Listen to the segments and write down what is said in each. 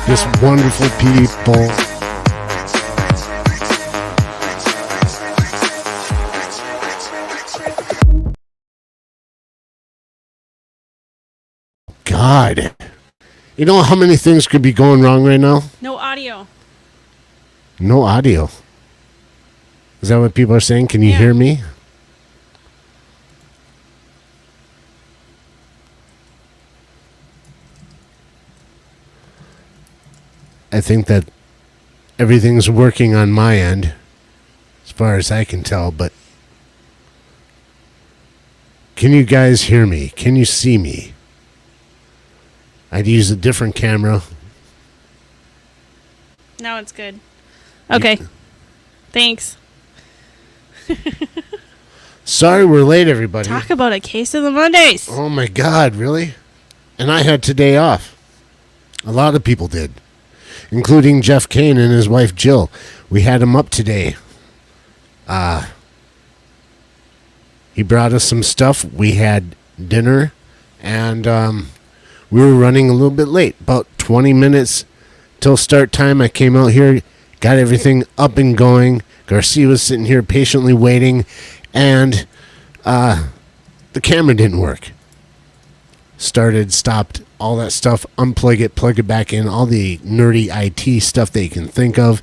this wonderful people. God. You know how many things could be going wrong right now? No audio. No audio. Is that what people are saying? Can you hear me? I think that everything's working on my end, as far as I can tell, but can you guys hear me? Can you see me? I'd use a different camera. Now it's good. Okay. Thanks. Sorry we're late, everybody. Talk about a case of the Mondays. Oh my God, really? And I had today off. A lot of people did, including Jeff Kane and his wife Jill. We had him up today. He brought us some stuff. We had dinner, and we were running a little bit late. About 20 minutes till start time. I came out here, got everything up and going. Garcia was sitting here patiently waiting, and the camera didn't work. Started, stopped, all that stuff, unplug it, plug it back in, all the nerdy IT stuff that you can think of.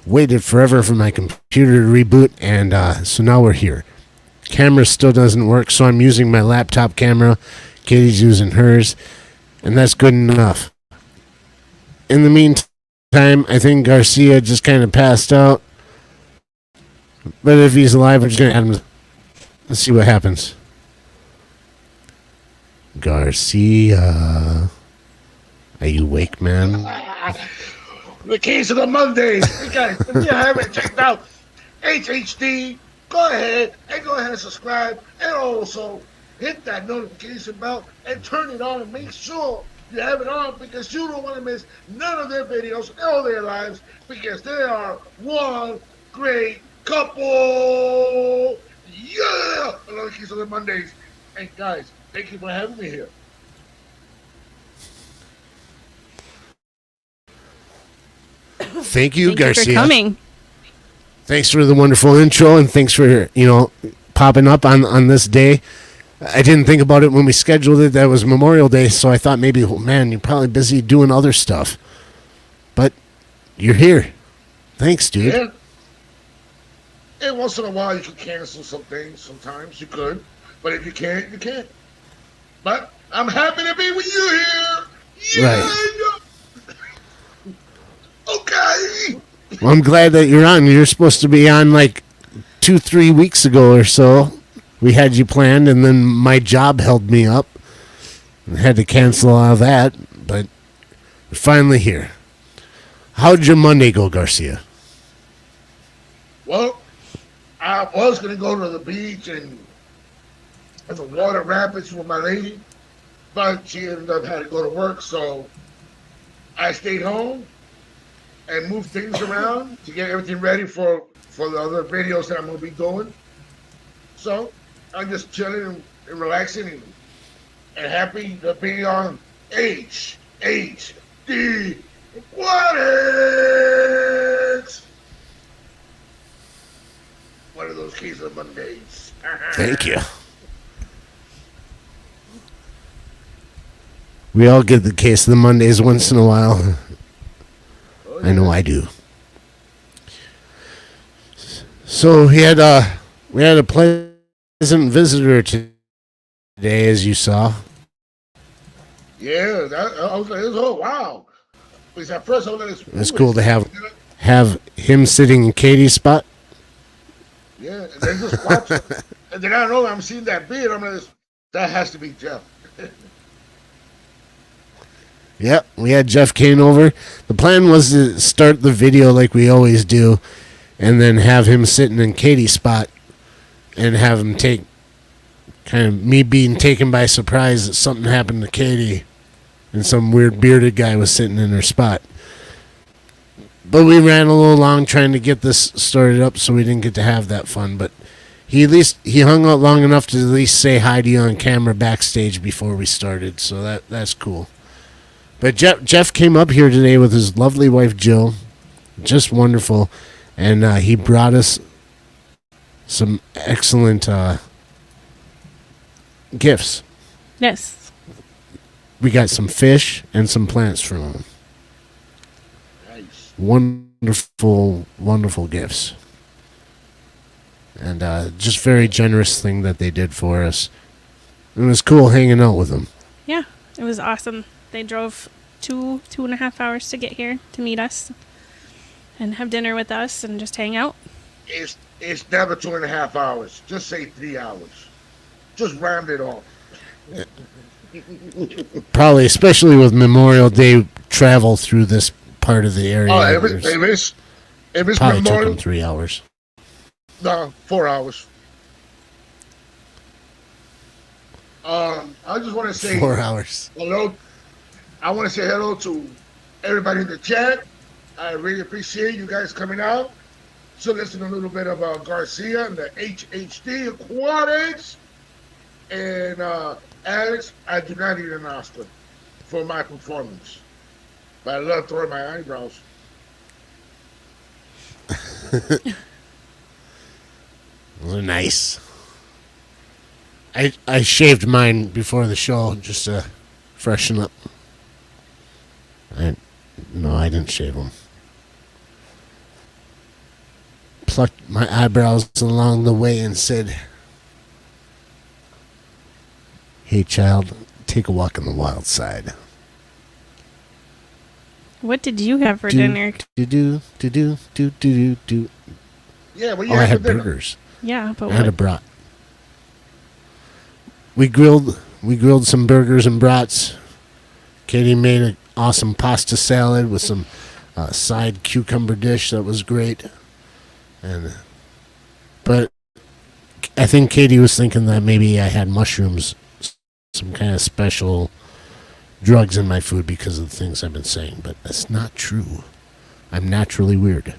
Waited forever for my computer to reboot, and so now we're here. Camera still doesn't work, so I'm using my laptop camera. Katie's using hers, and that's good enough. In the meantime, I think Garcia just kind of passed out. But if he's alive, we're just going to add him. Let's see what happens. Garcia. Are you awake, man? The case of the Mondays. Hey guys, if you haven't checked out HHD, go ahead and subscribe, and also hit that notification bell and turn it on and make sure you have it on, because you don't want to miss none of their videos or their lives, because they are one great couple. Yeah! Another case of the Mondays. And guys, thank you for having me here. Thank you, Garcia. Thank you for coming. Thanks for the wonderful intro, and thanks for, popping up on this day. I didn't think about it when we scheduled it. That was Memorial Day, so I thought maybe, oh, man, you're probably busy doing other stuff. But you're here. Thanks, dude. Yeah. And once in a while, you can cancel some things. Sometimes you could. But if you can't, you can't. But I'm happy to be with you here. Yeah. Right. Okay. Well, I'm glad that you're on. You're supposed to be on like 2-3 weeks ago or so. We had you planned, and then my job held me up. I had to cancel all that, but we're finally here. How'd your Monday go, Garcia? Well, I was going to go to the beach and the water rapids with my lady, but she ended up having to go to work, so I stayed home and moved things around to get everything ready for the other videos that I'm going to be doing. So I'm just chilling and relaxing and happy to be on HHD Aquatics. One of those keys of Mondays. Thank you. We all get the case of the Mondays once in a while. Oh, yeah. I know I do. So we had a pleasant visitor today, as you saw. Yeah, I was like, oh wow. Because at first I was like, it's cool to have him sitting in Katie's spot. Yeah, and then just watch it. And then I know I'm seeing that beard. I'm like, that has to be Jeff. Yep, we had Jeff Kane over. The plan was to start the video like we always do, and then have him sitting in Katie's spot, and have him take kind of me being taken by surprise that something happened to Katie, and some weird bearded guy was sitting in her spot. But we ran a little long trying to get this started up, so we didn't get to have that fun. But he hung out long enough to at least say hi to you on camera backstage before we started, so that's cool. But Jeff came up here today with his lovely wife Jill, just wonderful, and he brought us some excellent gifts. Yes. We got some fish and some plants from him. Nice. Wonderful, wonderful gifts. And just very generous thing that they did for us. It was cool hanging out with them. Yeah, it was awesome. They drove 2.5 hours to get here to meet us and have dinner with us and just hang out. It's never 2.5 hours. Just say 3 hours. Just round it off. Probably, especially with Memorial Day travel through this part of the area. Oh, if it's probably took Memorial, them 3 hours. no, 4 hours. I just want to say 4 hours. hello. I want to say hello to everybody in the chat. I really appreciate you guys coming out to listen a little bit about Garcia and the HHD Aquatics. And Alex, I do not need an Oscar for my performance, but I love throwing my eyebrows. Those are nice. I shaved mine before the show just to freshen up. No, I didn't shave them. Plucked my eyebrows along the way and said, "Hey, child, take a walk on the wild side." What did you have for dinner? Do. Yeah, well, you Oh, I had had for dinner. burgers. Yeah, but I had a what? brat. We grilled some burgers and brats. Katie made an awesome pasta salad with some side cucumber dish that was great. But I think Katie was thinking that maybe I had mushrooms, some kind of special drugs in my food because of the things I've been saying. But that's not true. I'm naturally weird.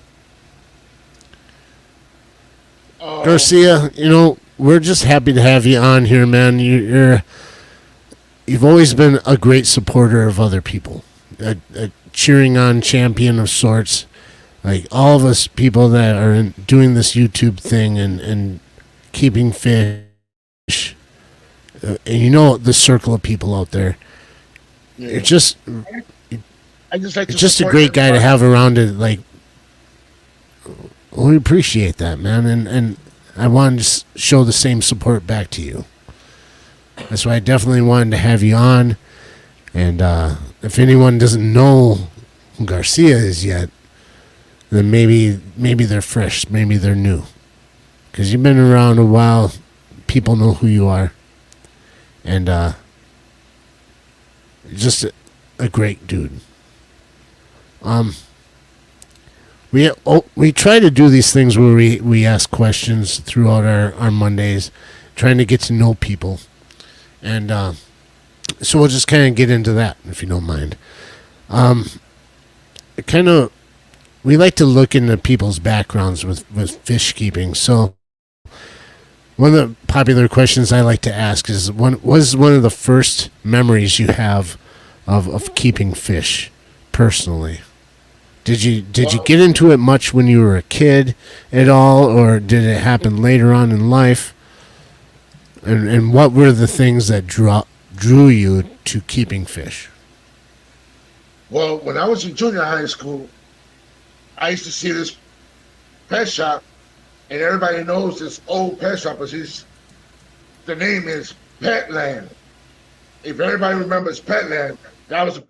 Garcia, we're just happy to have you on here, man. You've always been a great supporter of other people, a cheering on champion of sorts. Like all of us people that are doing this YouTube thing and keeping fish, and the circle of people out there. Yeah. It's just I just like to it's just a support great guy to everybody. have around it. Like, we appreciate that, man, and I wanted to show the same support back to you. That's why I definitely wanted to have you on. And if anyone doesn't know who Garcia is yet, then maybe they're fresh, maybe they're new, because you've been around a while. People know who you are, and just a great dude. We try to do these things where we ask questions throughout our Mondays, trying to get to know people, and so we'll just kind of get into that if you don't mind. We like to look into people's backgrounds with fish keeping. So one of the popular questions I like to ask is, what was one of the first memories you have of keeping fish personally? Did you get into it much when you were a kid at all, or did it happen later on in life? And what were the things that drew you to keeping fish? Well, when I was in junior high school, I used to see this pet shop, and everybody knows this old pet shop. The name is Petland. If everybody remembers Petland, that was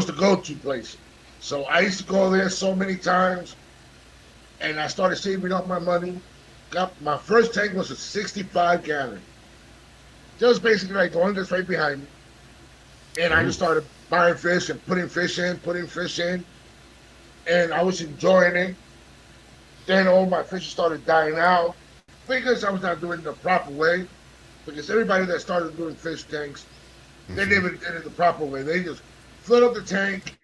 the go-to place. So I used to go there so many times, and I started saving up my money. Got my first tank was a 65-gallon. Just basically like the one that's right behind me. And I just started buying fish and putting fish in, and I was enjoying it. Then all my fish started dying out because I was not doing it the proper way. Because everybody that started doing fish tanks, they never did it the proper way. They just filled up the tank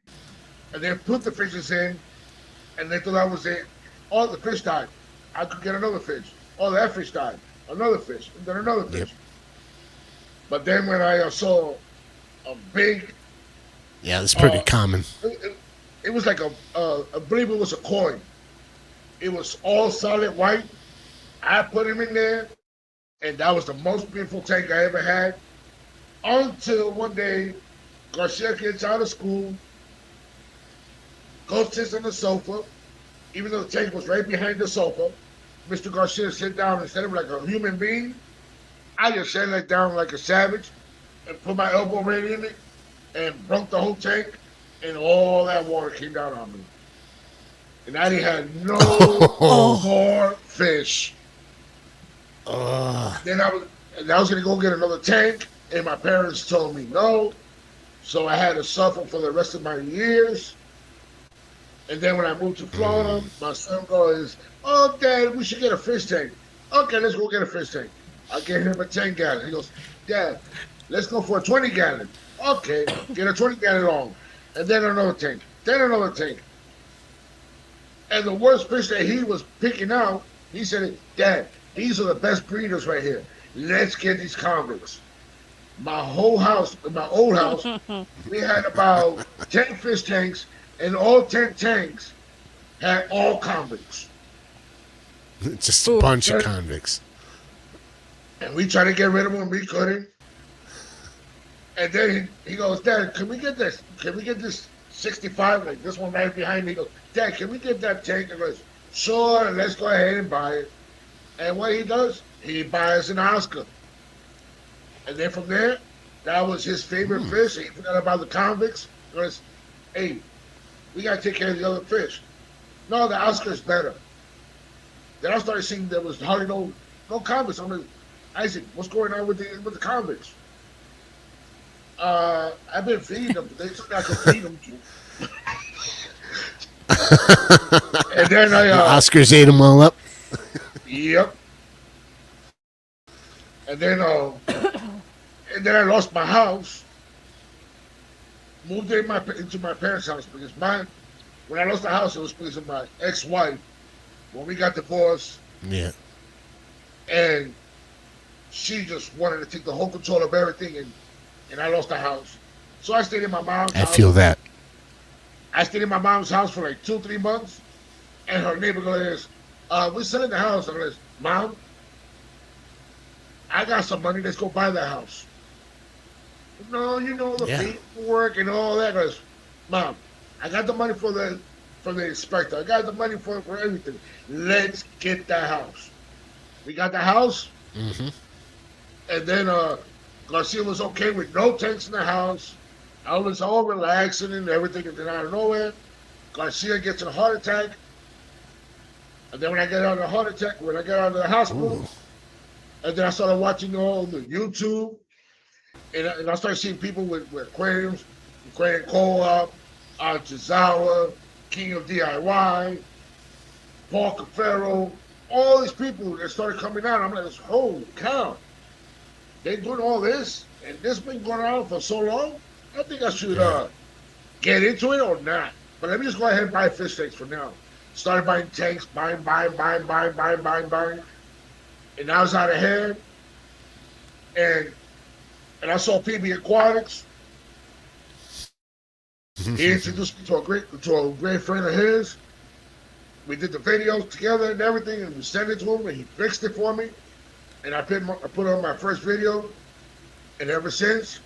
and then put the fishes in, and they thought that was it. All the fish died. I could get another fish. All that fish died. Another fish, and then another fish. Yep. But then when I saw a big Yeah, that's pretty common. It was like I believe it was a coin. It was all solid white. I put him in there, and that was the most beautiful tank I ever had. Until one day, Garcia gets out of school, goes sits on the sofa, even though the tank was right behind the sofa. Mr. Garcia sit down instead of like a human being. I just sat like down like a savage and put my elbow right in it and broke the whole tank, and all that water came down on me. And I had no more fish. Then I was gonna go get another tank, and my parents told me no, so I had to suffer for the rest of my years. And then when I moved to Florida, my son goes, "Oh, Dad, we should get a fish tank." Okay, let's go get a fish tank. I get him a 10-gallon. He goes, "Dad, let's go for a 20-gallon." Okay, get a 20-gallon on, and then another tank, then another tank. And the worst fish that he was picking out, he said, "Dad, these are the best breeders right here. Let's get these convicts." My whole house, in my old house, we had about 10 fish tanks, and all 10 tanks had all convicts. Just a bunch of convicts. And we tried to get rid of them, we couldn't. And then he goes, "Dad, can we get this? Can we get this 65, like this one right behind me?" He goes, "Dad, can we get that tank?" I goes, "Sure, let's go ahead and buy it." And what he does, he buys an Oscar. And then from there, that was his favorite fish. He forgot about the convicts. He goes, "Hey, we got to take care of the other fish." No, the Oscar's better. Then I started seeing there was hardly no convicts. I'm like, "Isaac, what's going on with the convicts?" I've been feeding them. They told me I could feed them too. And then The Oscars ate them all up. yep. And then I lost my house. Moved into my parents' house because when I lost the house, it was because of my ex-wife. When we got divorced, Yeah. and she just wanted to take the whole control of everything, and I lost the house. So I stayed in my mom's house. I feel that. I stayed in my mom's house for like 2-3 months, and her neighbor goes, "We're selling the house." I goes, "Mom, I got some money. Let's go buy the house." "No, you know the paperwork and all that." I goes, "Mom, I got the money for the inspector. I got the money for everything. Let's get that house." We got the house, and then Garcia was okay with no tanks in the house. I was all relaxing and everything, and then out of nowhere, Garcia gets a heart attack. And then when I get out of the hospital, and then I started watching all the YouTube, and I started seeing people with aquariums, Aquarium Co-op, Chizawa, King of DIY, Paul Cafaro, all these people that started coming out. I'm like, holy cow, they doing all this, and this been going on for so long. I think I should get into it or not. But let me just go ahead and buy fish tanks for now. Started buying tanks, buying. And I was out of hand. And I saw PB Aquatics. He introduced me to a great friend of his. We did the videos together and everything, and we sent it to him, and he fixed it for me. And I put on my first video, and ever since,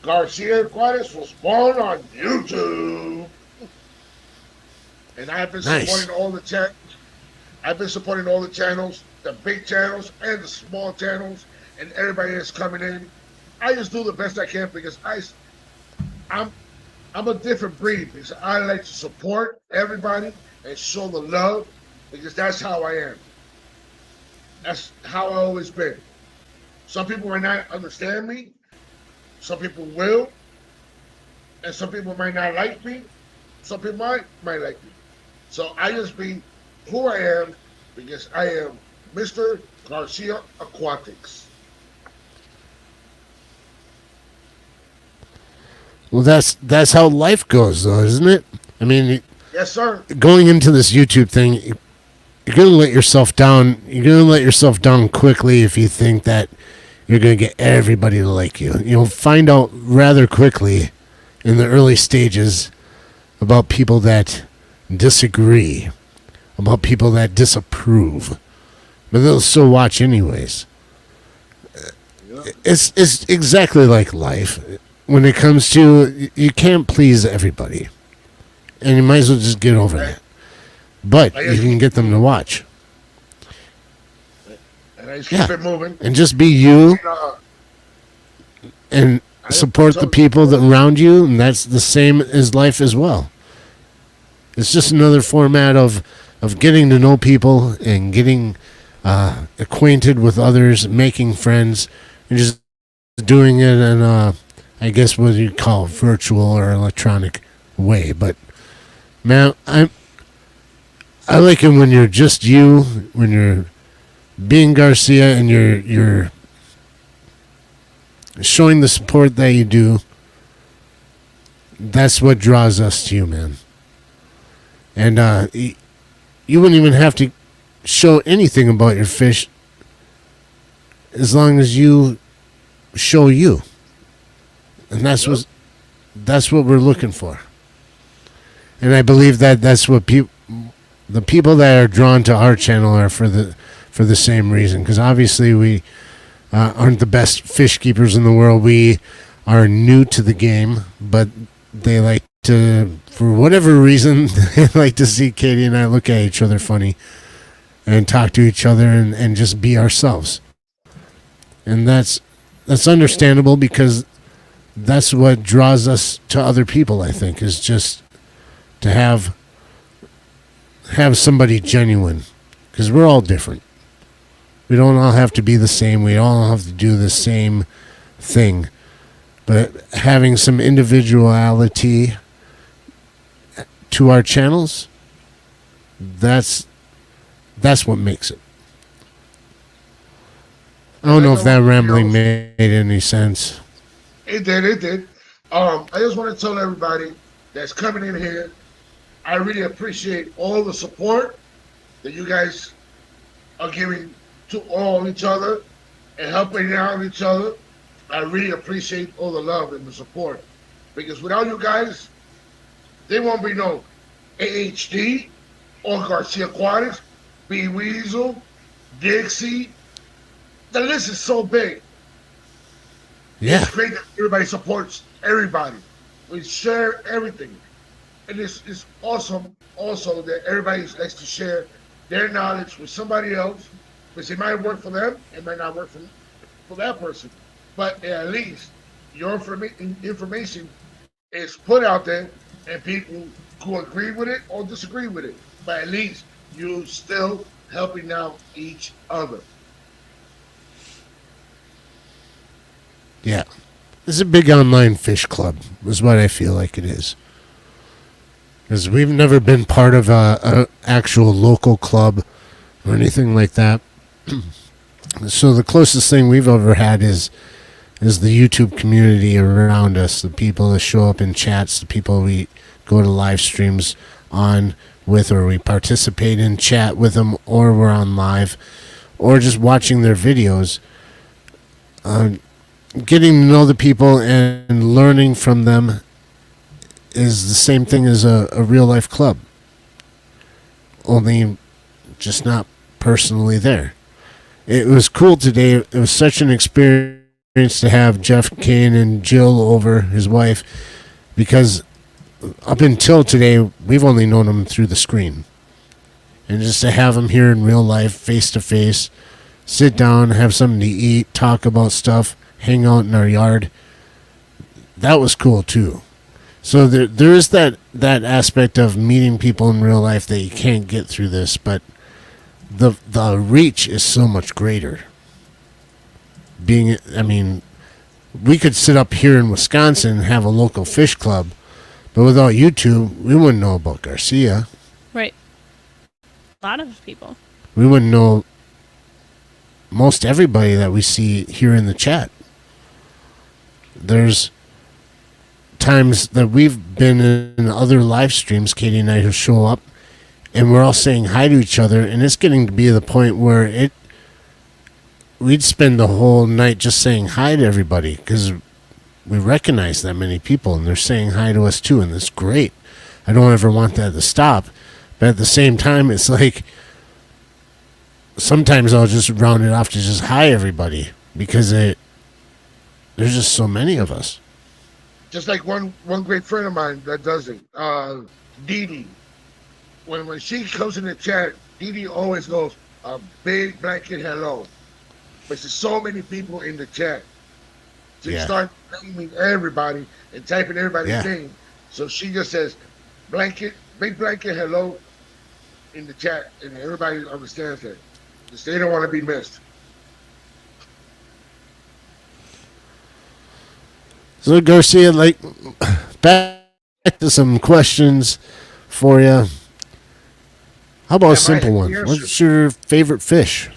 Garcia Aquatics was born on YouTube. And I've been supporting all the channels. I've been supporting all the channels, the big channels and the small channels, and everybody that's coming in. I just do the best I can because I'm a different breed because I like to support everybody and show the love because that's how I am. That's how I always been. Some people might not understand me. Some people will. And some people might not like me. Some people might like me. So I just be who I am because I am Mr. Garcia Aquatics. Well, that's how life goes, though, isn't it? I mean, yes, sir. Going into this YouTube thing, you're gonna let yourself down. You're gonna let yourself down quickly if you think that you're gonna get everybody to like you. You'll find out rather quickly in the early stages about people that disagree, about people that disapprove, but they'll still watch anyways. It's exactly like life. When it comes to, you can't please everybody, and you might as well just get over that. But you can get them to watch. And I just keep it moving. And just be you, and support the people that around you, and that's the same as life as well. It's just another format of getting to know people and getting acquainted with others, making friends, and just doing it in I guess what you call virtual or electronic way. But man, I like it when you're just you, when you're being Garcia, and you're showing the support that you do. That's what draws us to you, man. And you wouldn't even have to show anything about your fish as long as you show you. And that's what we're looking for. And I believe that that's what the people that are drawn to our channel are for the same reason. Because obviously we aren't the best fish keepers in the world. We are new to the game, but they like to, for whatever reason, they like to see Katie and I look at each other funny and talk to each other and just be ourselves. And that's understandable, because that's what draws us to other people, I think, is just to have somebody genuine, because we're all different. We don't all have to be the same. We all have to do the same thing. But having some individuality to our channels, that's what makes it. I don't know if that rambling made any sense. It did. I just want to tell everybody that's coming in here, I really appreciate all the support that you guys are giving to all each other and helping out each other. I really appreciate all the love and the support, because without you guys, there won't be no AHD or Garcia Aquatics, B Weasel, Dixie. The list is so big. Yeah. It's great that everybody supports everybody. We share everything. And it's awesome also that everybody likes to share their knowledge with somebody else, because it might work for them, it might not work for that person. But at least your information is put out there, and people who agree with it or disagree with it. But at least you're still helping out each other. Yeah. It's a big online fish club, is what I feel like it is. Because we've never been part of a actual local club or anything like that. So the closest thing we've ever had is the YouTube community around us, the people that show up in chats, the people we go to live streams on with, or we participate in chat with them, or we're on live, or just watching their videos. Getting to know the people and learning from them is the same thing as a real life club, only just not personally there. It was cool today. It was such an experience to have Jeff Kane and Jill over, his wife, because up until today we've only known them through the screen, and just to have them here in real life, face to face, sit down, have something to eat, talk about stuff, hang out in our yard, that was cool too. So there is that aspect of meeting people in real life that you can't get through this, but the reach is so much greater. We could sit up here in Wisconsin and have a local fish club, but without YouTube, we wouldn't know about Garcia. Right. A lot of people. We wouldn't know most everybody that we see here in the chat. There's times that we've been in other live streams, Katie and I, who show up, and we're all saying hi to each other, and it's getting to be the point where we'd spend the whole night just saying hi to everybody, because we recognize that many people, and they're saying hi to us too, and it's great. I don't ever want that to stop, but at the same time, it's like sometimes I'll just round it off to just hi everybody because there's just so many of us. Just like one great friend of mine that does it, Dee Dee. When she comes in the chat, Dee Dee always goes a big blanket hello. But there's so many people in the chat. So you start naming everybody and typing everybody's name. So she just says big blanket hello in the chat, and everybody understands that. Just they don't want to be missed. So Garcia, like, back to some questions for you. How about a simple one? What's your favorite fish?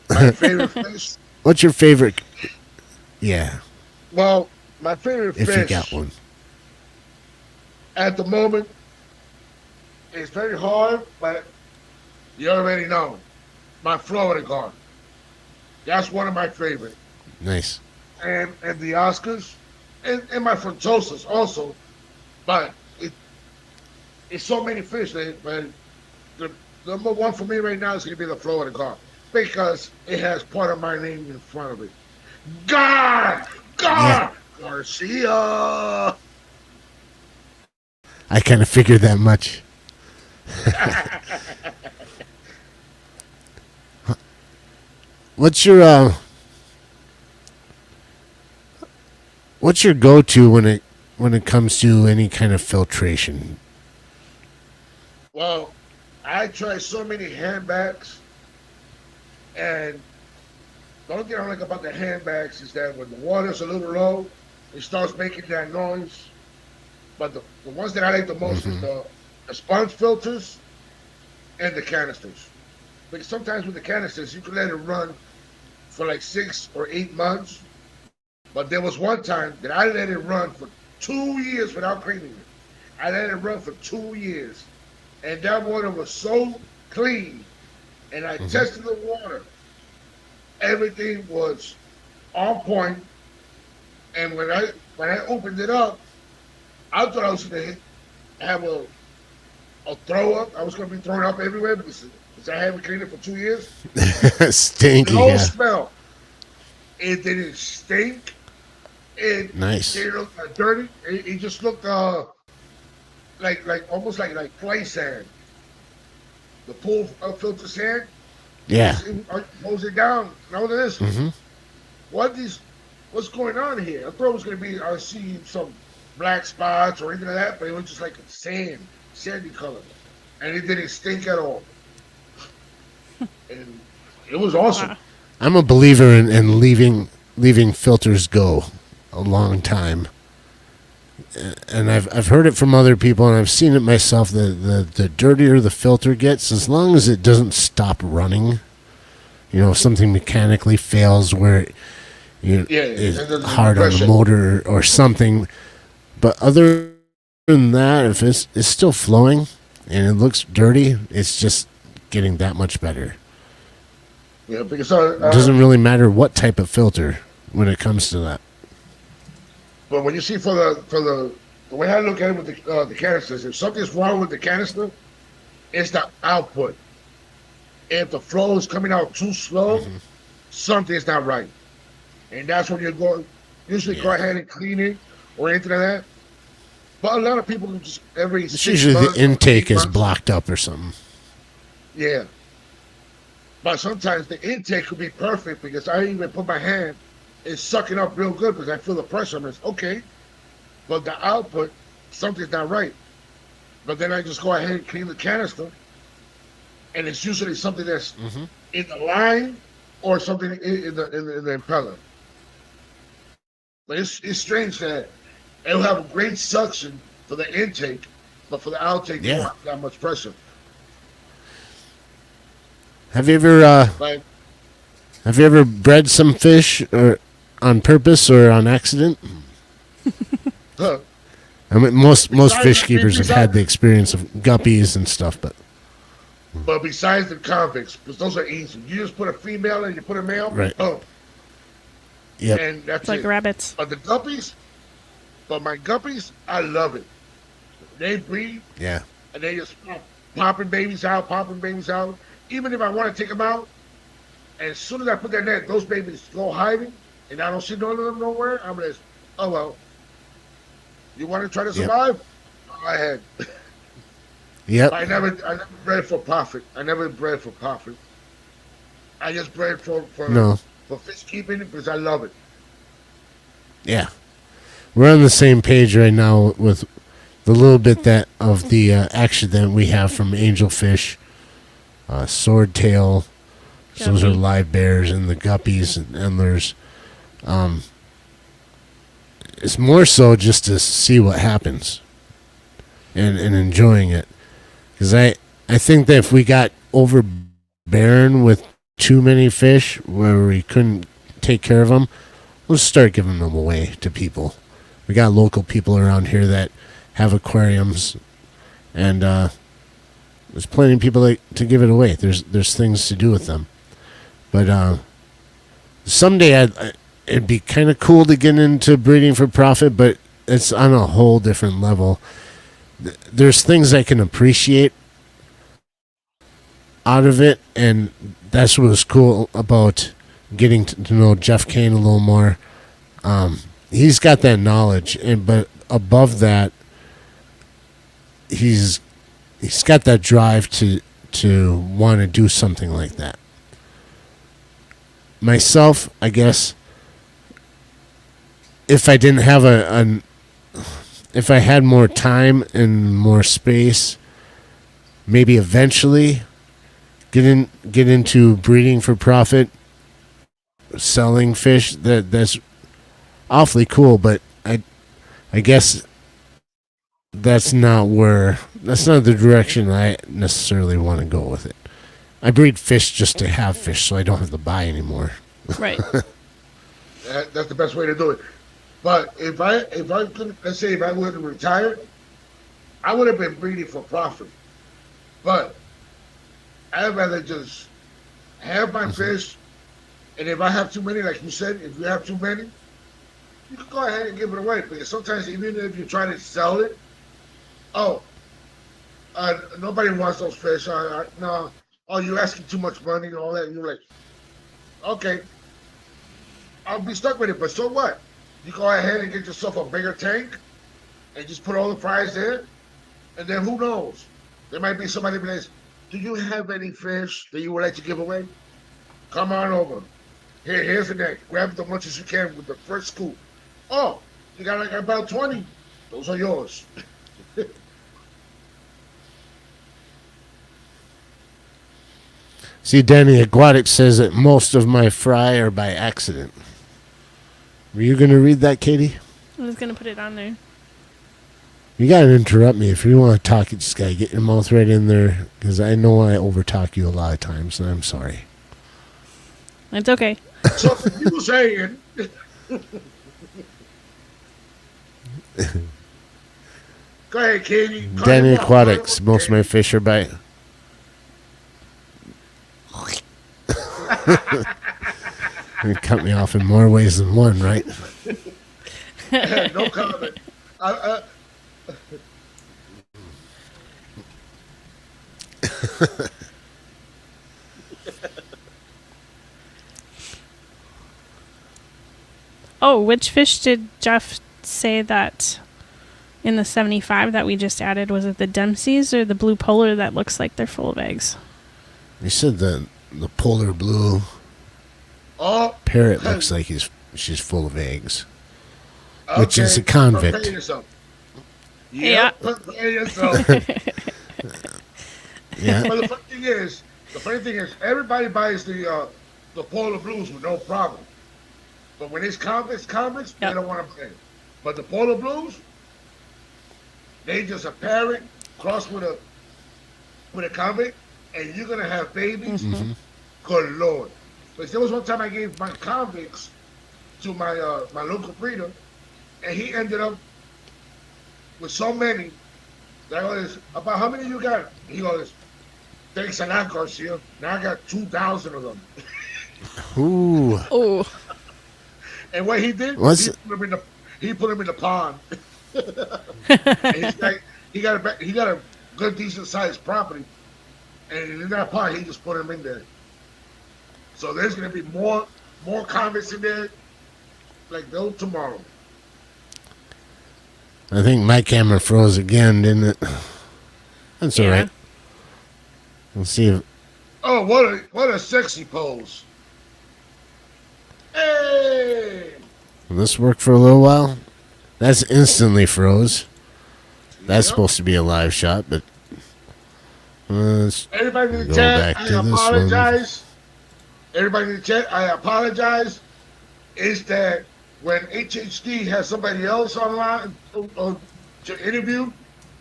My favorite fish? What's your favorite? Yeah. Well, my favorite fish. If you got one. At the moment, it's very hard, but you already know. My Florida gar. That's one of my favorite. Nice. And the Oscars, and my Frontosas also, but it's so many fish. But the number one for me right now is going to be the Florida gar because it has part of my name in front of it. Gar Garcia. I kind of figured that much. What's your go-to when it comes to any kind of filtration? Well, I try so many handbags, and the only thing I like about the handbags is that when the water's a little low, it starts making that noise. But the ones that I like the most is the sponge filters and the canisters. Because sometimes with the canisters, you can let it run for like 6 or 8 months. But there was one time that I let it run for 2 years without cleaning it. I let it run for 2 years. And that water was so clean. And I tested the water. Everything was on point. And when I opened it up, I thought I was going to have a throw up. I was going to be throwing up everywhere because I haven't cleaned it for 2 years. Stinky. No smell. It didn't stink. It didn't look dirty. It just looked like almost like clay sand. The pool filter sand. Yeah. It mows it down. Now this. What's going on here? I thought it was going to be, I see some black spots or anything like that, but it was just like a sandy color. And it didn't stink at all. And it was awesome. Wow. I'm a believer in leaving filters go a long time. And I've heard it from other people, and I've seen it myself. The dirtier the filter gets, as long as it doesn't stop running, if something mechanically fails where it's hard on the motor or something. But other than that, if it's still flowing and it looks dirty, it's just getting that much better. Yeah, because it doesn't really matter what type of filter when it comes to that. But when you see for the way I look at it with the canisters, if something's wrong with the canister, it's the output. If the flow is coming out too slow, something's not right, and that's when you usually go ahead and clean it or anything like that. But a lot of people just it's usually the intake is blocked up or something. Yeah. But sometimes the intake could be perfect because I even put my hand, it's sucking up real good because I feel the pressure. And it's okay. But the output, something's not right. But then I just go ahead and clean the canister. And it's usually something that's in the line or something in the impeller. But it's strange that it'll have a great suction for the intake, but for the outtake, not that much pressure. Have you ever bred some fish or on purpose or on accident? I mean, most fish keepers have had the experience of guppies and stuff, but besides the convicts, because those are easy. You just put a female and you put a male. Right. Oh. Yep. and that's It's like it. rabbits. But the guppies, my guppies, I love it. They breed Yeah. and they just popping babies out, popping babies out. Even if I want to take them out, and as soon as I put that net, those babies go hiding, and I don't see none of them nowhere. I'm like, oh well, you want to try to Yep. survive? Go ahead. Yep. I never bred for profit. I never bred for profit. I just bred No. for fish keeping because I love it. Yeah. We're on the same page right now with the little bit that of the action that we have from angelfish, swordtail. Those are Guppy. live bears and the guppies and endlers. It's more so just to see what happens and enjoying it. Because I think that if we got overbearing with too many fish where we couldn't take care of them, we'll start giving them away to people. We got local people around here that have aquariums, and there's plenty of people to give it away. There's things to do with them. But someday it'd be kind of cool to get into breeding for profit, but it's on a whole different level. There's things I can appreciate out of it, and that's what was cool about getting to know Jeff Kane a little more. He's got that knowledge, but above that, he's got that drive to want to do something like that. Myself, I guess, if I didn't have if I had more time and more space, maybe eventually get into breeding for profit, selling fish. That's awfully cool, but I guess that's not the direction I necessarily want to go with it. I breed fish just to have fish, so I don't have to buy anymore. Right. That's the best way to do it. But if I could, let's say if I would have retired, I would have been breeding for profit. But I'd rather just have my fish, and if I have too many, like you said, if you have too many, you can go ahead and give it away. Because sometimes even if you try to sell it, oh, nobody wants those fish. No, oh, you're asking too much money and all that. And you're like, okay, I'll be stuck with it. But so what? You go ahead and get yourself a bigger tank and just put all the fries there. And then who knows? There might be somebody who says, do you have any fish that you would like to give away? Come on over. Here's the net. Grab as much as you can with the first scoop. Oh, you got like about 20. Those are yours. See, Danny Aquatics says that most of my fry are by accident. Were you going to read that, Katie? I was gonna put it on there. You got to interrupt me. If you want to talk, you just got to get your mouth right in there, because I know I overtalk you a lot of times, and I'm sorry. It's okay. So you saying, go ahead, Katie. Cut Danny him off, Aquatics, cut him off, most of my Katie. fish are by... You cut me off in more ways than one, right? No comment. Oh, which fish did Jeff say that in the 75 that we just added? Was it the Dempsey's or the blue polar that looks like they're full of eggs? You said the polar blue Oh, parrot looks like she's full of eggs, okay. which is a convict. Prepare yourself. Yeah. Prepare yourself. Yeah. But the funny thing is, everybody buys the polar blues with no problem. But when it's convicts, they Yep. don't want to pay. But the polar blues, they just a parrot crossed with a convict, and you're gonna have babies. Mm-hmm. Good Lord! But there was one time I gave my convicts to my my local breeder, and he ended up with so many that I goes, about how many you got? He goes, thanks a lot, Garcia. Now I got 2,000 of them. Ooh. Oh, And what he did, What's he put him in the pond. And he got a good decent sized property, and in that pond he just put him in there. So there's gonna be more convicts in there like no tomorrow. I think my camera froze again, didn't it? That's all Yeah. right. We'll see if Oh, what a sexy pose! Hey, will this work for a little while. That's instantly froze. That's yep. supposed to be a live shot, but let's Everybody in the go chat, back I to this one. apologize. Everybody in the chat, I apologize. Is that when HHD has somebody else online to interview,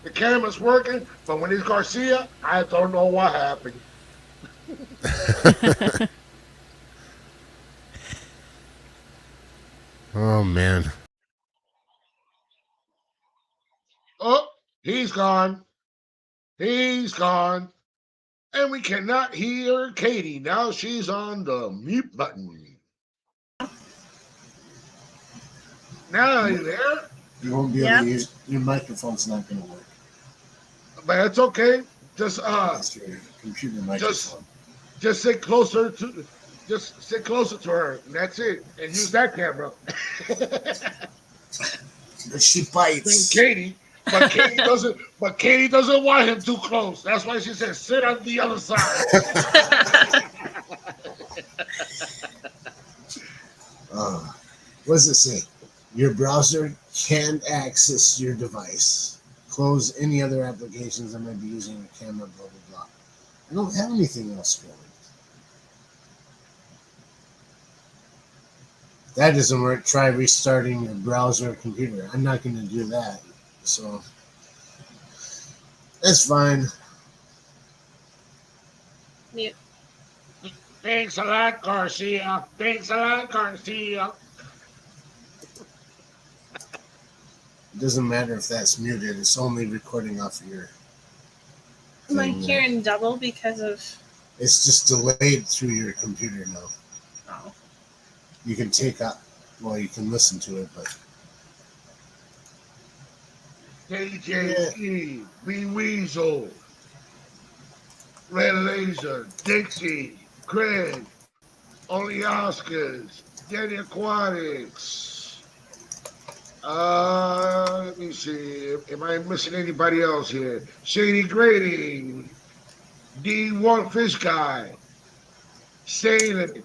the camera's working, but when it's Garcia, I don't know what happened. Oh man. Oh, he's gone. He's gone. And we cannot hear Katie. Now she's on the mute button. Now, are you there? You won't be able to use your microphone's not going to work. But it's okay. Just That's your computer microphone. just sit closer to her, and that's it. And use that camera. But she bites. Katie, but Katie doesn't want him too close. That's why she says sit on the other side. What does it say? Your browser can't access your device. Close any other applications that might be using your camera, blah, blah, blah. I don't have anything else going. If that doesn't work, try restarting your browser or computer. I'm not going to do that. So, that's fine. Mute. Thanks a lot, Garcia. Thanks a lot, Garcia. It doesn't matter if that's muted. It's only recording off of your Am I thing. hearing double because of? It's just delayed through your computer now. Oh. You can take out, well, you can listen to it, but KJE, B Weasel, Red Laser, Dixie, Craig, Only Oscars, Danny Aquatics. Let me see. Am I missing anybody else here? Shady Grading, D1 Fish Guy, Salem,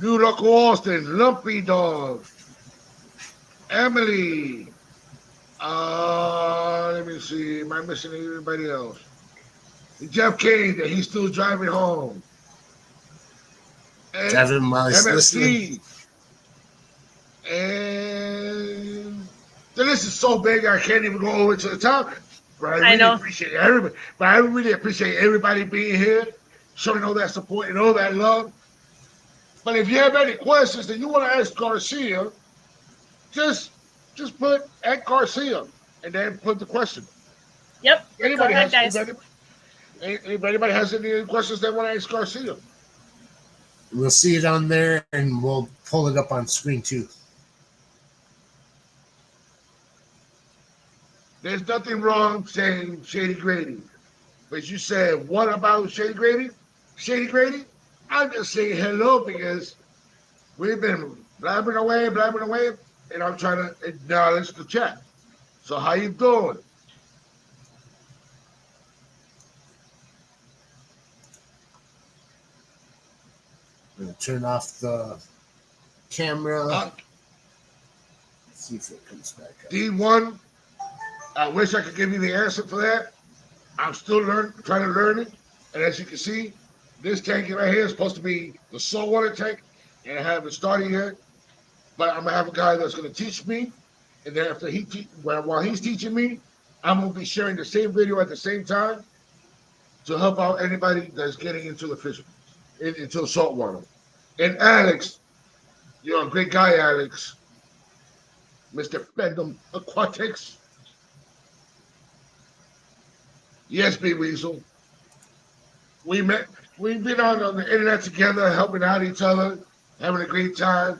New Local Austin, Lumpy Dog, Emily. Let me see. Am I missing anybody else? Jeff Kane, that he's still driving home. And driving while he's listening. MFC. And the list is so big I can't even go over to the top. But I really appreciate everybody. But I really appreciate everybody being here, showing all that support and all that love. But if you have any questions that you want to ask Garcia, just put at Garcia and then put the question. Yep. Anybody Go ahead, has guys. anybody has any questions they want to ask Garcia? We'll see it on there, and we'll pull it up on screen too. There's nothing wrong saying Shady Grady. But you said, what about Shady Grady? Shady Grady? I'm just saying hello because we've been blabbering away, and I'm trying to acknowledge the chat. So how you doing? I'm going to turn off the camera. Let's see if it comes back up. D1, I wish I could give you the answer for that. I'm still trying to learn it. And as you can see, this tank right here is supposed to be the saltwater tank, and I haven't started yet. But I'm gonna have a guy that's gonna teach me, and then after while he's teaching me, I'm gonna be sharing the same video at the same time to help out anybody that's getting into the fishing, into the saltwater. And Alex, you're a great guy, Alex. Mr. Fendham Aquatics. Yes, B Weasel. We've been on the internet together, helping out each other, having a great time.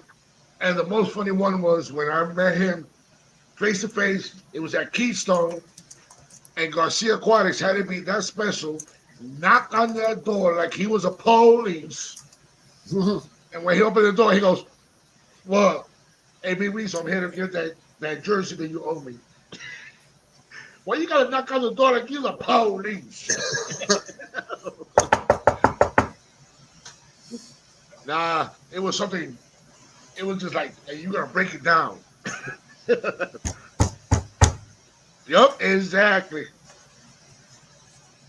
And the most funny one was when I met him face to face. It was at Keystone, and Garcia Aquatics had to be that special. Knocked on that door like he was a police. And when he opened the door, he goes, "Well, AB Reese, I'm here to get that jersey that you owe me." Well, you gotta knock on the door like you're the police. Nah, it was something. It was just like, hey, you gotta break it down. Yup, exactly.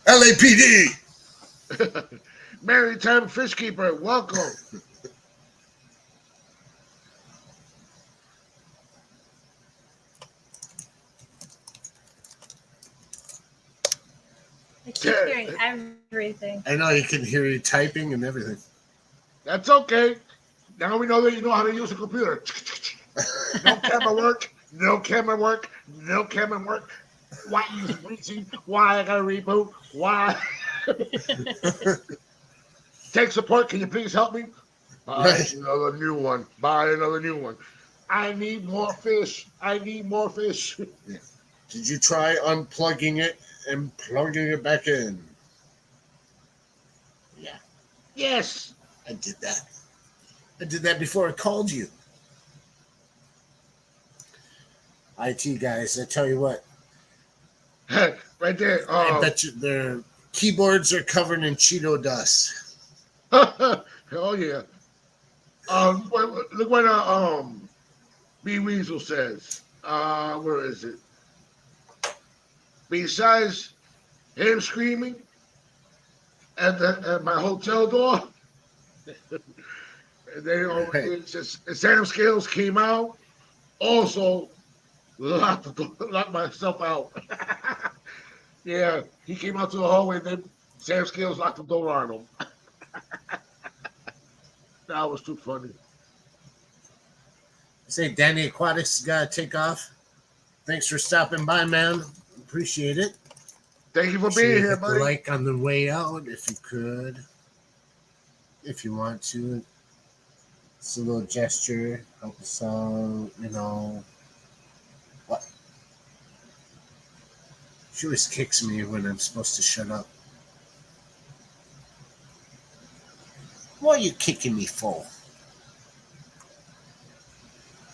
LAPD. Maritime fish keeper, welcome. I keep hearing everything. I know you can hear you typing and everything. That's okay. Now we know that you know how to use a computer. No camera work. No camera work. No camera work. Why is reaching? Why I gotta reboot? Why? Tech support, can you please help me? Buy Right. another new one. Buy another new one. I need more fish. I need more fish. Did you try unplugging it and plugging it back in? Yeah, Yes. I did that. I did that before I called you. IT guys, I tell you what, Right there. I bet you their keyboards are covered in Cheeto dust. Oh yeah. Look what B Weasel says. Where is it? Besides him screaming at my hotel door, they it's just Sam Scales came out. Also locked myself out. Yeah, he came out to the hallway. Then Sam Scales locked the door on him. That was too funny. Say, Danny Aquatics got to take off. Thanks for stopping by, man. Appreciate it. Thank you for Sure, being here, hit the buddy. like on the way out if you could. If you want to. It's a little gesture. Help us out, you know. What? She always kicks me when I'm supposed to shut up. What are you kicking me for?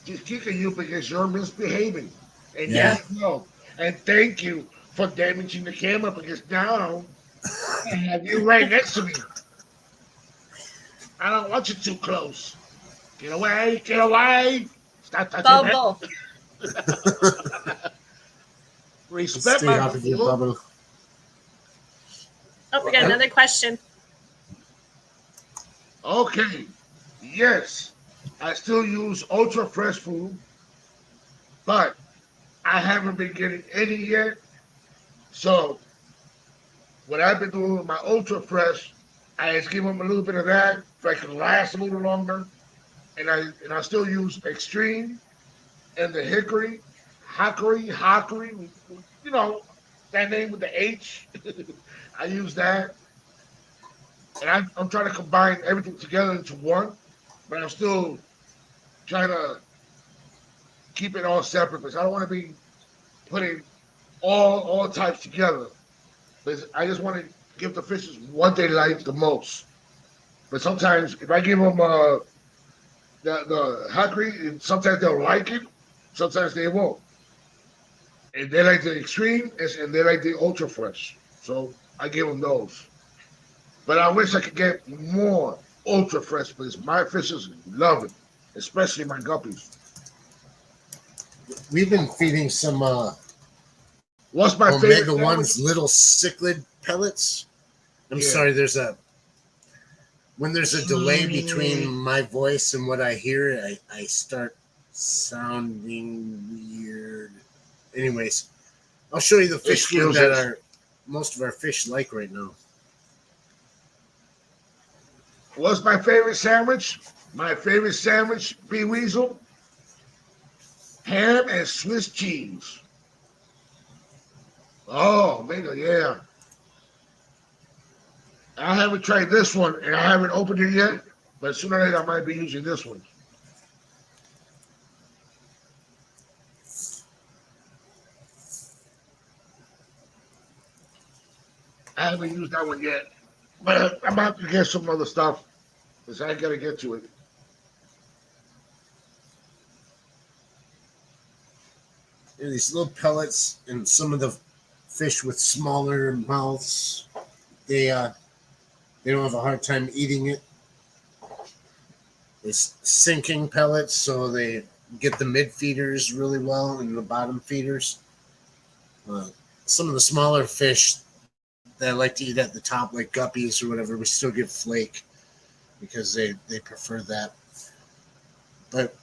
She's kicking you because you're misbehaving. And Yeah. you know. And thank you for damaging the camera because now I have you right next to me. I don't want you too close. Get away, get away. Stop touching me. Bubble. Respect Stay my off of your bubble. bubble. Oh, we got another question. Okay. Yes. I still use ultra fresh food, but I haven't been getting any yet. So what I've been doing with my ultra fresh, I just give them a little bit of that so I can last a little longer. And I still use extreme and the hickory, you know, that name with the H. I use that. And I'm trying to combine everything together into one, but I'm still trying to keep it all separate because I don't want to be putting all types together. Because I just want to give the fishes what they like the most. But sometimes if I give them the hickory, sometimes they'll like it, sometimes they won't. And they like the extreme and they like the ultra fresh. So I give them those. But I wish I could get more ultra fresh because my fishes love it, especially my guppies. We've been feeding some What's my Omega favorite One's sandwich? little cichlid pellets. I'm Yeah. sorry, when there's a delay between my voice and what I hear, I start sounding weird. Anyways, I'll show you the fish food Excuse that us. most of our fish like right now. What's my favorite sandwich? My favorite sandwich, B Weasel, ham and Swiss cheese. Oh, Omega, yeah. I haven't tried this one and I haven't opened it yet, but sooner or later I might be using this one. I haven't used that one yet. But I'm about to get some other stuff because I gotta get to it. And these little pellets, and some of the fish with smaller mouths, they don't have a hard time eating it. It's sinking pellets, so they get the mid feeders really well and the bottom feeders. Uh, some of the smaller fish that I like to eat at the top, like guppies or whatever, we still give flake because they prefer that. But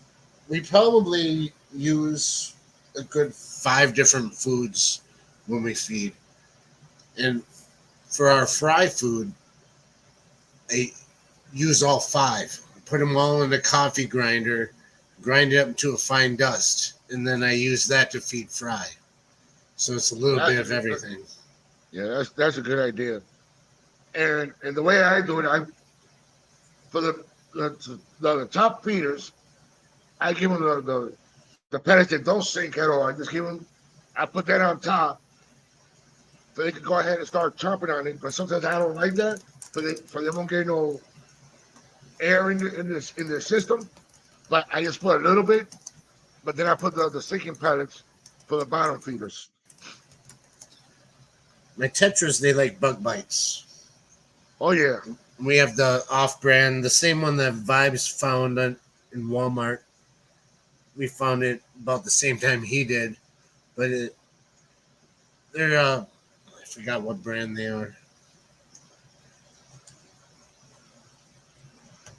we probably use a good 5 different foods when we feed. And for our fry food, I use all 5. Put them all in a coffee grinder, grind it up into a fine dust, and then I use that to feed fry. So it's a little bit of everything. Yeah, that's a good idea. And the way I do it, I for the top feeders, I give them the pellets that don't sink at all. I just give them. I put that on top, so they can go ahead and start chomping on it. But sometimes I don't like that, for they won't get no air in their system. But I just put a little bit. But then I put the sinking pellets for the bottom feeders. My tetras, they like bug bites. Oh yeah, We have the off-brand, the same one that Vibes found in Walmart. We found it about the same time he did, but they're I forgot what brand they are.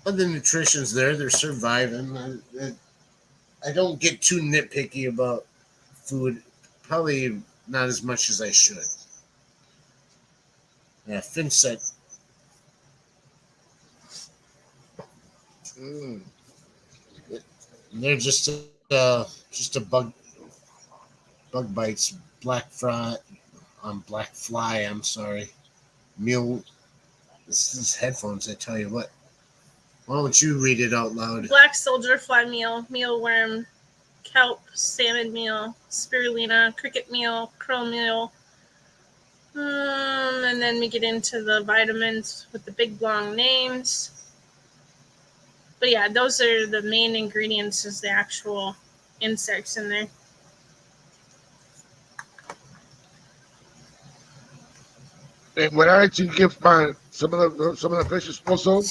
But the nutrition's there; they're surviving. I don't get too nitpicky about food. Probably not as much as I should. Yeah, Finset. mm. They're just a bug bites. Black fly. I'm sorry. Meal. This is headphones. I tell you what. Why don't you read it out loud? Black soldier fly meal, mealworm, kelp, salmon meal, spirulina, cricket meal, krill meal. And then we get into the vitamins with the big long names. But yeah, those are the main ingredients, is the actual insects in there. And when I actually give my some of the fishes also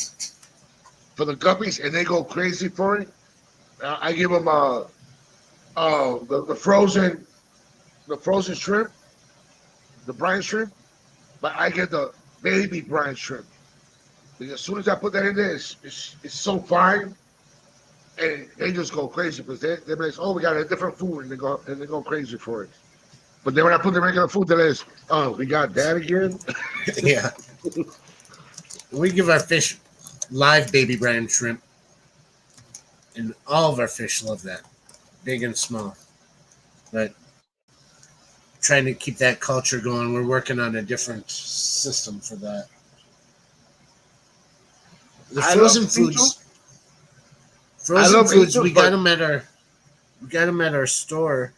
for the guppies, and they go crazy for it, I give them the frozen shrimp, the brine shrimp, but I get the baby brine shrimp. Because as soon as I put that in there, it's so fine, and they just go crazy because they're like, oh, we got a different food, and they go crazy for it. But then when I put the regular food, they're like, oh, we got that again. Yeah. We give our fish live baby brine shrimp, and all of our fish love that, big and small. But trying to keep that culture going, we're working on a different system for that. The I frozen love foods, angels. I frozen love foods, angels, we got but them at our store,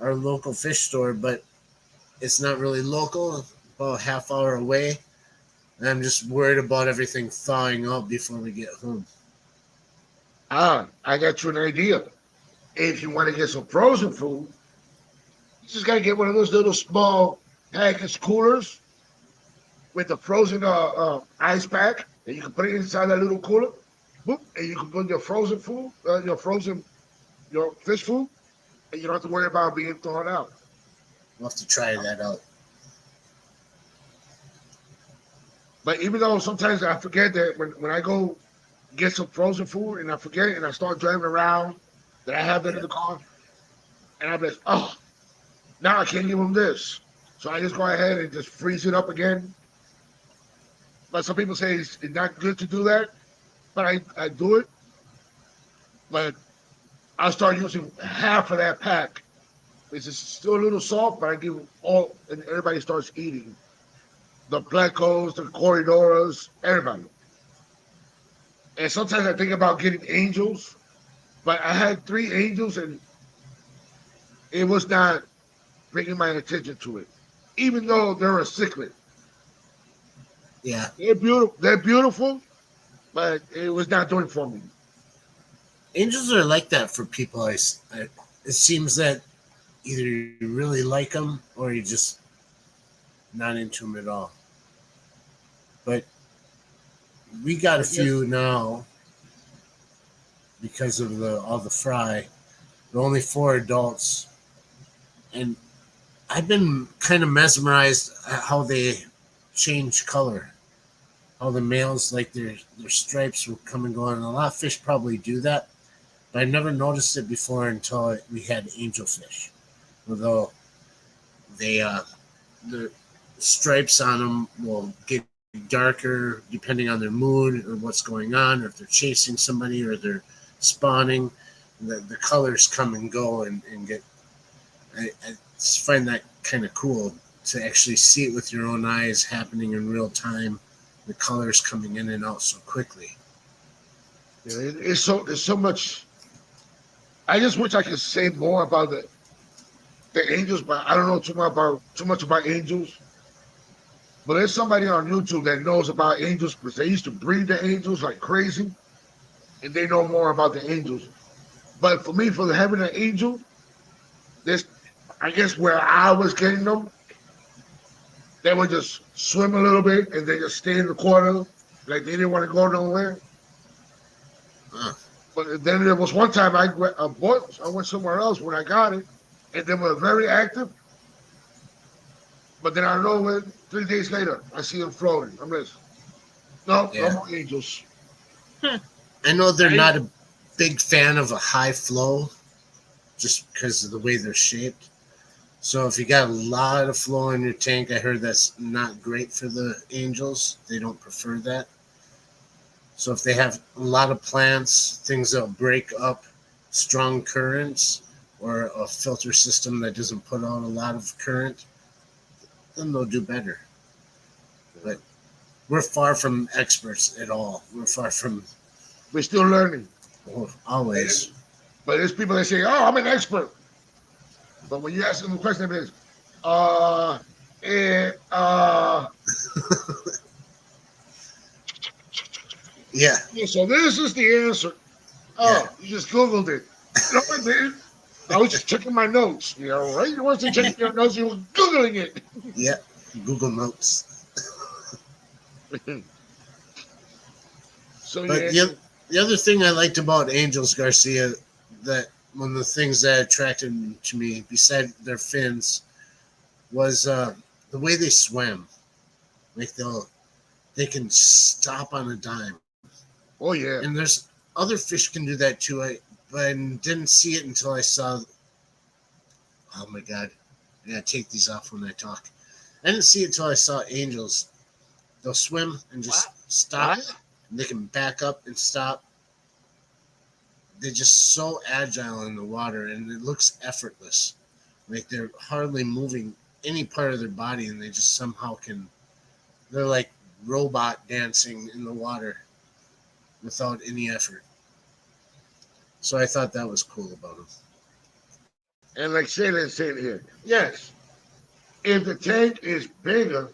our local fish store, but it's not really local. About a half hour away, and I'm just worried about everything thawing out before we get home. I got you an idea. If you want to get some frozen food, you just gotta get one of those little small package coolers with the frozen ice pack, and you can put it inside that little cooler. Boop, and you can put your frozen food, your fish food, and you don't have to worry about being thrown out. We'll have to try that out. But even though sometimes I forget that when I go get some frozen food and I forget and I start driving around that I have that in Yeah. the car, and I'm like, oh, now I can't give them this. So I just go ahead and just freeze it up again. But some people say it's not good to do that, but I do it. But I start using half of that pack. It's still a little soft, but I give all, and everybody starts eating. The Blackos, the Corridoras, everybody. And sometimes I think about getting angels, but I had 3 angels and it was not bringing my attention to it. Even though they're a cichlid. Yeah. They're beautiful. They're beautiful, but it was not doing it for me. Angels are like that for people. It seems that either you really like them or you're just not into them at all. But we got a I guess. few now because of the all the fry. There are only 4 adults, and I've been kind of mesmerized at how they change color. How the males like their stripes will come and go, and a lot of fish probably do that. But I never noticed it before until we had angelfish. Although they the stripes on them will get darker depending on their mood or what's going on, or if they're chasing somebody or they're spawning. The colors come and go and get. I just find that kind of cool to actually see it with your own eyes happening in real time. The colors coming in and out so quickly. Yeah, it's so much. I just wish I could say more about the angels, but I don't know too much about angels. But there's somebody on YouTube that knows about angels because they used to breed the angels like crazy, and they know more about the angels. But for me, for the having an angel, this I guess where I was getting them, they would just swim a little bit and they just stay in the corner, like they didn't want to go nowhere. Huh. But then there was one time I went somewhere else when I got it, and they were very active. But then I know it 3 days later, I see them floating. I'm like, no, no Yeah. more angels. I know they're I, not a big fan of a high flow just because of the way they're shaped. So if you got a lot of flow in your tank, I heard that's not great for the angels. They don't prefer that. So if they have a lot of plants, things that break up strong currents, or a filter system that doesn't put out a lot of current, then they'll do better. But we're far from experts at all. We're far from we're still learning. always. But there's people that say, oh, I'm an expert. But when you ask them the question, it is, uh, eh, uh, Yeah, yeah, so this is the answer. yeah, Oh, you just Googled it. No, I didn't. I was just checking my notes. You know, right? You wasn't checking your notes, you were Googling it. yeah. Google Notes. So, But yeah, the other thing I liked about Angels Garcia, that one of the things that attracted to me, beside their fins, was the way they swim. Like they can stop on a dime, oh, yeah. and there's other fish can do that too. But I didn't see it until I saw. Oh my god, I gotta take these off when I talk. I didn't see it until I saw angels. They'll swim and just stop. What? And they can back up and stop. They're just so agile in the water, and it looks effortless. Like they're hardly moving any part of their body, and they just somehow can. They're like robot dancing in the water without any effort. So I thought that was cool about them. And like Shayla said here, yes, if the tank is bigger,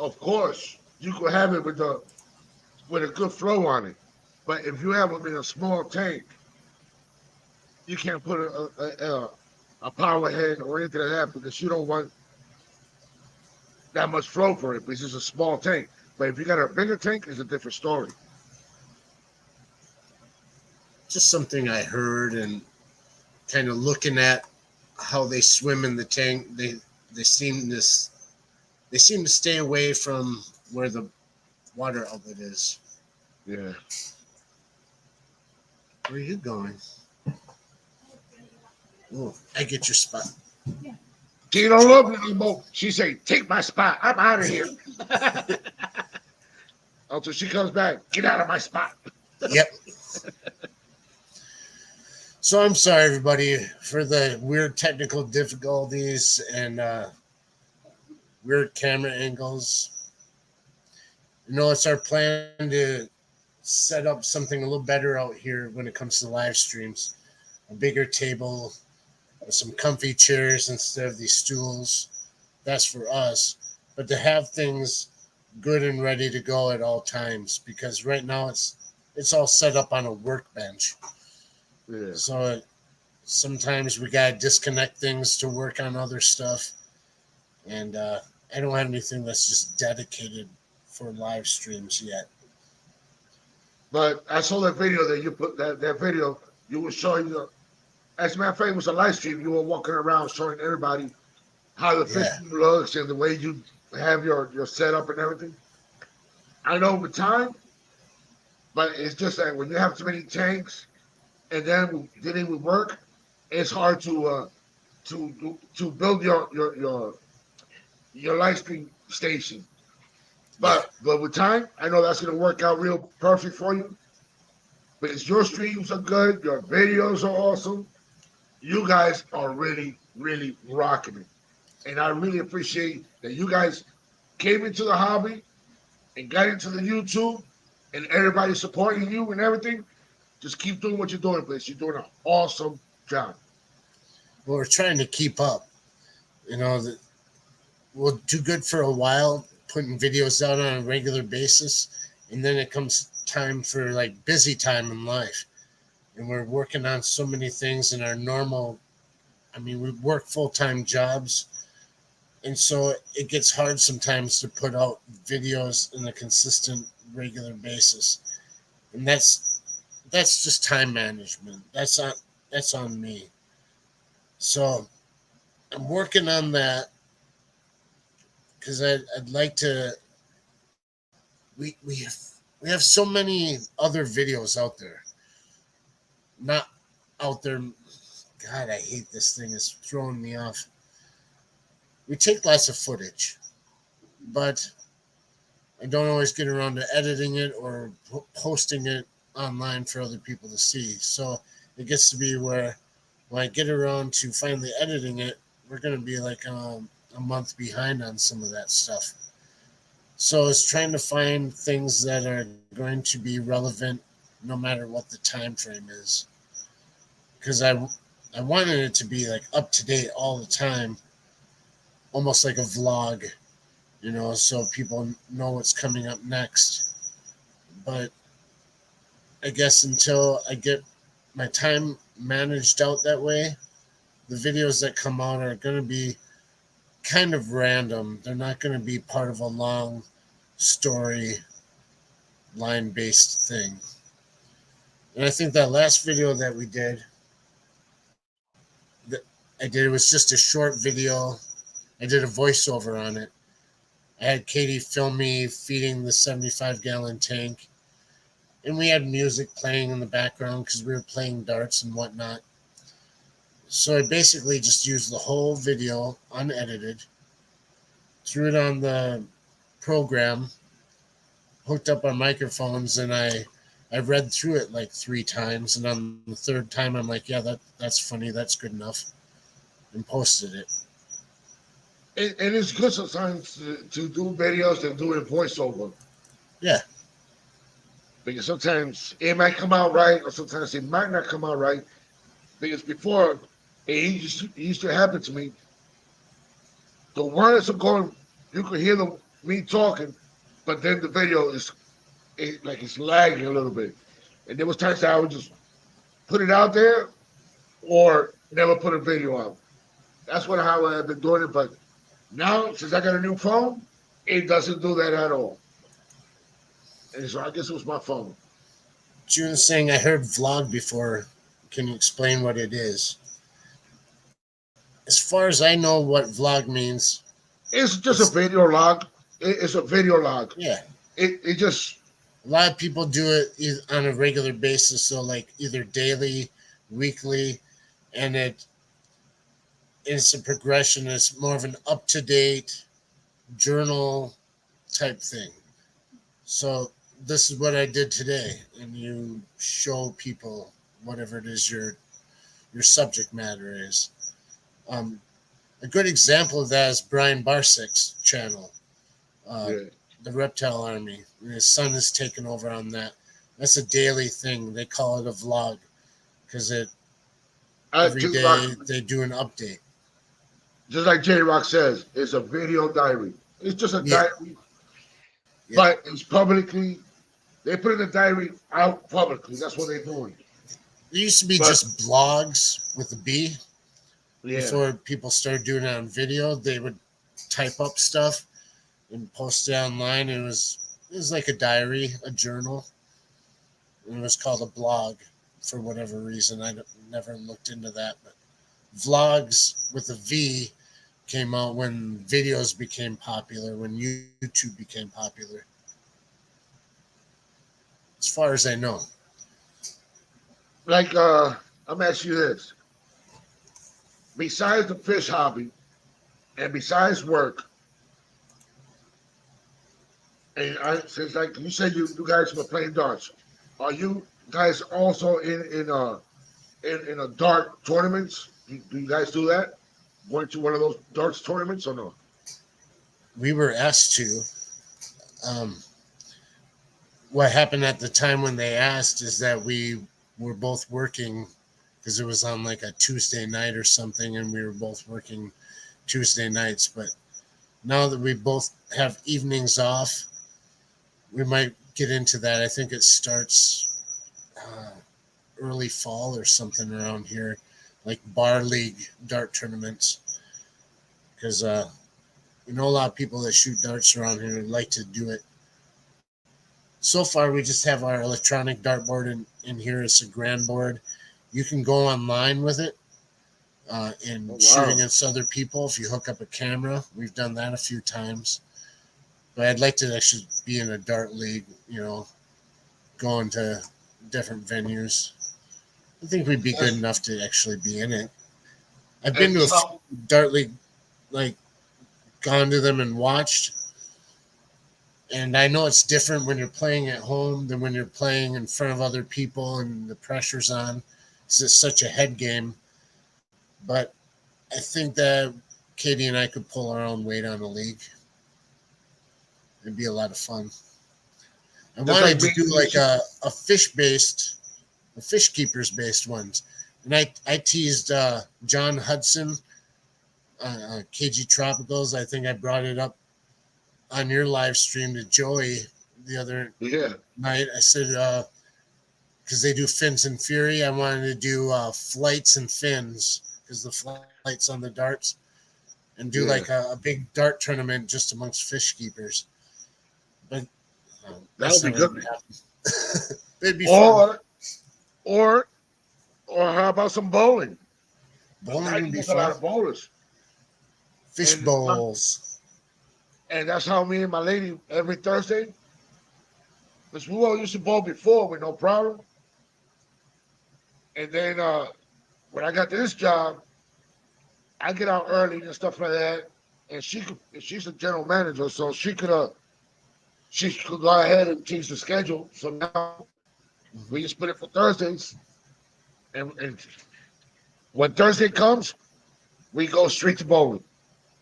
of course, you could have it with a good flow on it. But if you have them in a small tank, you can't put a power head or anything like that because you don't want that much flow for it because it's a small tank. But if you got a bigger tank, it's a different story. Just something I heard, and kind of looking at how they swim in the tank. They seem this they seem to stay away from where the water outlet is. Yeah. Where are you going? Oh, I get your spot. She don't love me anymore. She say, take my spot. I'm out of here. Until she comes back, get out of my spot. Yep. So I'm sorry, everybody, for the weird technical difficulties and weird camera angles. You know, it's our plan to set up something a little better out here when it comes to live streams. A bigger table, with some comfy chairs instead of these stools. That's for us. But to have things good and ready to go at all times, because right now it's all set up on a workbench. Yeah. So sometimes we gotta disconnect things to work on other stuff, and I don't have anything that's just dedicated for live streams yet. But I saw that video that you put that video you were showing the as a matter of fact, it was a live stream. You were walking around showing everybody how the fish Yeah, looks and the way you have your setup and everything. I know with time, but it's just that when you have too many tanks and then dealing with work, it's hard to build your live stream station. yeah. But with time, I know that's gonna work out real perfect for you. Because your streams are good, your videos are awesome. You guys are really, really rocking it. And I really appreciate that you guys came into the hobby and got into the YouTube and everybody supporting you and everything. Just keep doing what you're doing, please. You're doing an awesome job. Well, we're trying to keep up. We'll do good for a while, putting videos out on a regular basis, and then it comes time for like busy time in life, and we're working on so many things in our normal. I mean, we work full-time jobs, and so it gets hard sometimes to put out videos on a consistent, regular basis, and that's just time management. That's on me. So I'm working on that because I'd like to. We have so many other videos out there, not out there. God, I hate this thing. It's throwing me off. We take lots of footage, but I don't always get around to editing it or posting it online for other people to see. So it gets to be where when I get around to finally editing it, we're going to be like a month behind on some of that stuff. So it's trying to find things that are going to be relevant no matter what the time frame is. Because I wanted it to be like up to date all the time, almost like a vlog, so people know what's coming up next. But I guess until I get my time managed out that way, the videos that come out are going to be kind of random. They're not going to be part of a long story line based thing. And I think that last video that we did, that I did, it was just a short video. I did a voiceover on it. I had Katie film me feeding the 75-gallon tank, and we had music playing in the background because we were playing darts and whatnot. So I basically just used the whole video unedited, threw it on the program, hooked up our microphones, and I read through it like 3 times, and on the third time I'm like, yeah, that's funny, that's good enough, and posted it. And it's good sometimes to do videos and do it in voiceover. Yeah, Because sometimes it might come out right, or sometimes it might not come out right. Because before, it used to happen to me. The words are going, you could hear me talking, but then the video like it's lagging a little bit. And there was times that I would just put it out there or never put a video out. That's how I've been doing it. But now, since I got a new phone, it doesn't do that at all. And so I guess it was my phone. June is saying I heard vlog before. Can you explain what it is? As far as I know what vlog means, It's just a video log. It's a video log. yeah, It just a lot of people do it on a regular basis, so like either daily, weekly, and it's a progression. It's more of an up-to-date journal type thing. So this is what I did today, and you show people whatever it is your subject matter is. A good example of that is Brian Barsek's channel, yeah. the Reptile Army. His son has taken over on that. That's a daily thing. They call it a vlog because every day they do an update. Just like J Rock says, it's a video diary. It's just a Yeah. diary. Yeah. but it's publicly. They put in the diary out publicly. That's what they're doing. There used to be But just blogs with a B. yeah, Before people started doing it on video, they would type up stuff and post it online. It was like a diary, a journal. And it was called a blog for whatever reason. Never looked into that, but vlogs with a V came out when videos became popular, when YouTube became popular. As far as I know. like I'm asking you this: besides the fish hobby and besides work, and since like you said, you guys were playing darts. Are you guys also in a dart tournaments? Do you guys do that? Going to one of those darts tournaments or no? We were asked to. Um, what happened at the time when they asked is that we were both working because it was on like a Tuesday night or something, and we were both working Tuesday nights. But now that we both have evenings off, we might get into that. I think it starts early fall or something around here, like bar league dart tournaments. Because you know, a lot of people that shoot darts around here like to do it. So far, we just have our electronic dartboard in here. It's a grand board. You can go online with it and Oh, shoot wow. against other people if you hook up a camera. We've done that a few times. But I'd like to actually be in a dart league, you know, going to different venues. I think we'd be good enough to actually be in it. I've been And to a so, few dart league, like gone to them and watched. And I know it's different when you're playing at home than when you're playing in front of other people and the pressure's on. It's just such a head game. But I think that Katie and I could pull our own weight on a league. It'd be a lot of fun. I just wanted like to being do like a fish keepers based ones. And I teased John Hudson, KG Tropicals. I think I brought it up on your live stream to Joey the other yeah, night. I said, because they do fins and fury, I wanted to do flights and fins because the flights on the darts, and do Yeah. like a big dart tournament just amongst fish keepers. But that that's would be never good. gonna happen. It'd be fun. Or or how about some bowling? Bowling would be There's a lot fun. of bowlers, Fish and bowls. and that's how me and my lady every Thursday. Because we all used to bowl before with no problem. And then when I got this job, I get out early and stuff like that. And she's a general manager, so she could go ahead and change the schedule. So now we just put it for Thursdays. And when Thursday comes, we go straight to bowling.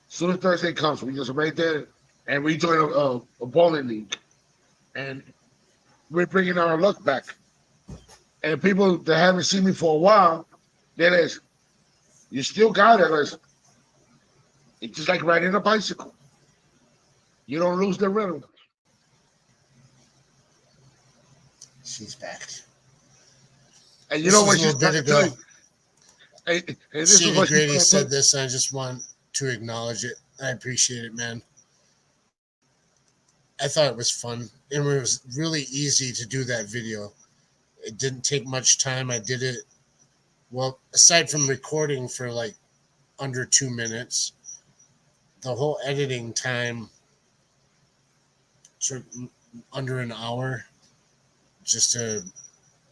As soon as Thursday comes, we just right there and we join a bowling league. And we're bringing our luck back. And people that haven't seen me for a while, they're like, you still got it. It's just like riding a bicycle. You don't lose the rhythm. She's back. And you This know was what a she's little trying bit to tell ago. you? And this is Stevie what she's Grady trying to said tell this, and I just want to acknowledge it. I appreciate it, man. I thought it was fun, and it was really easy to do that video. It didn't take much time. I did it, well, aside from recording for like under 2 minutes, the whole editing time took under an hour just to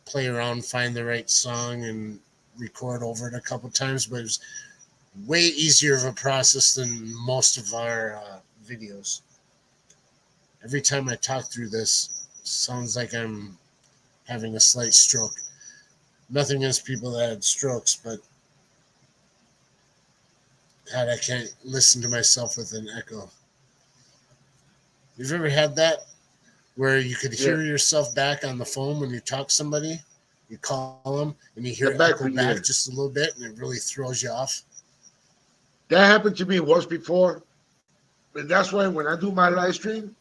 play around, find the right song, and record over it a couple times. But it was way easier of a process than most of our videos. Every time I talk through this, sounds like I'm having a slight stroke. Nothing against people that had strokes, but God, I can't listen to myself with an echo. You've ever had that where you could you. hear yourself back on the phone when you talk to somebody? You call them and you hear The it back echo when you back hear. just a little bit, and it really throws you off. That happened to me once before. And that's why when I do my live stream,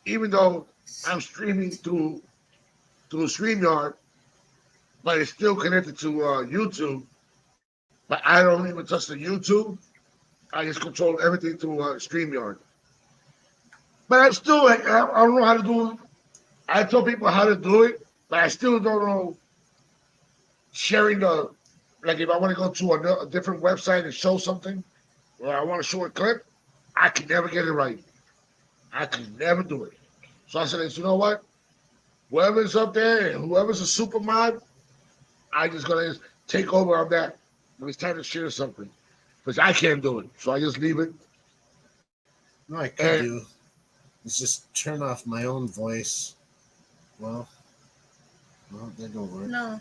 even though I'm streaming through StreamYard, but it's still connected to YouTube. But I don't even touch the YouTube. I just control everything through StreamYard. But I'm still like I don't know how to do it. I tell people how to do it, but I still don't know sharing the like if I want to go to a different website and show something or I want to show a clip, I can never get it right. I can never do it. So I said, you know what? Whoever's up there and whoever's a super mod, I just gonna take over on that when it's time to share something because I can't do it. So I just leave it. No, I could And do is just turn off my own voice. Well, no, that don't work. No.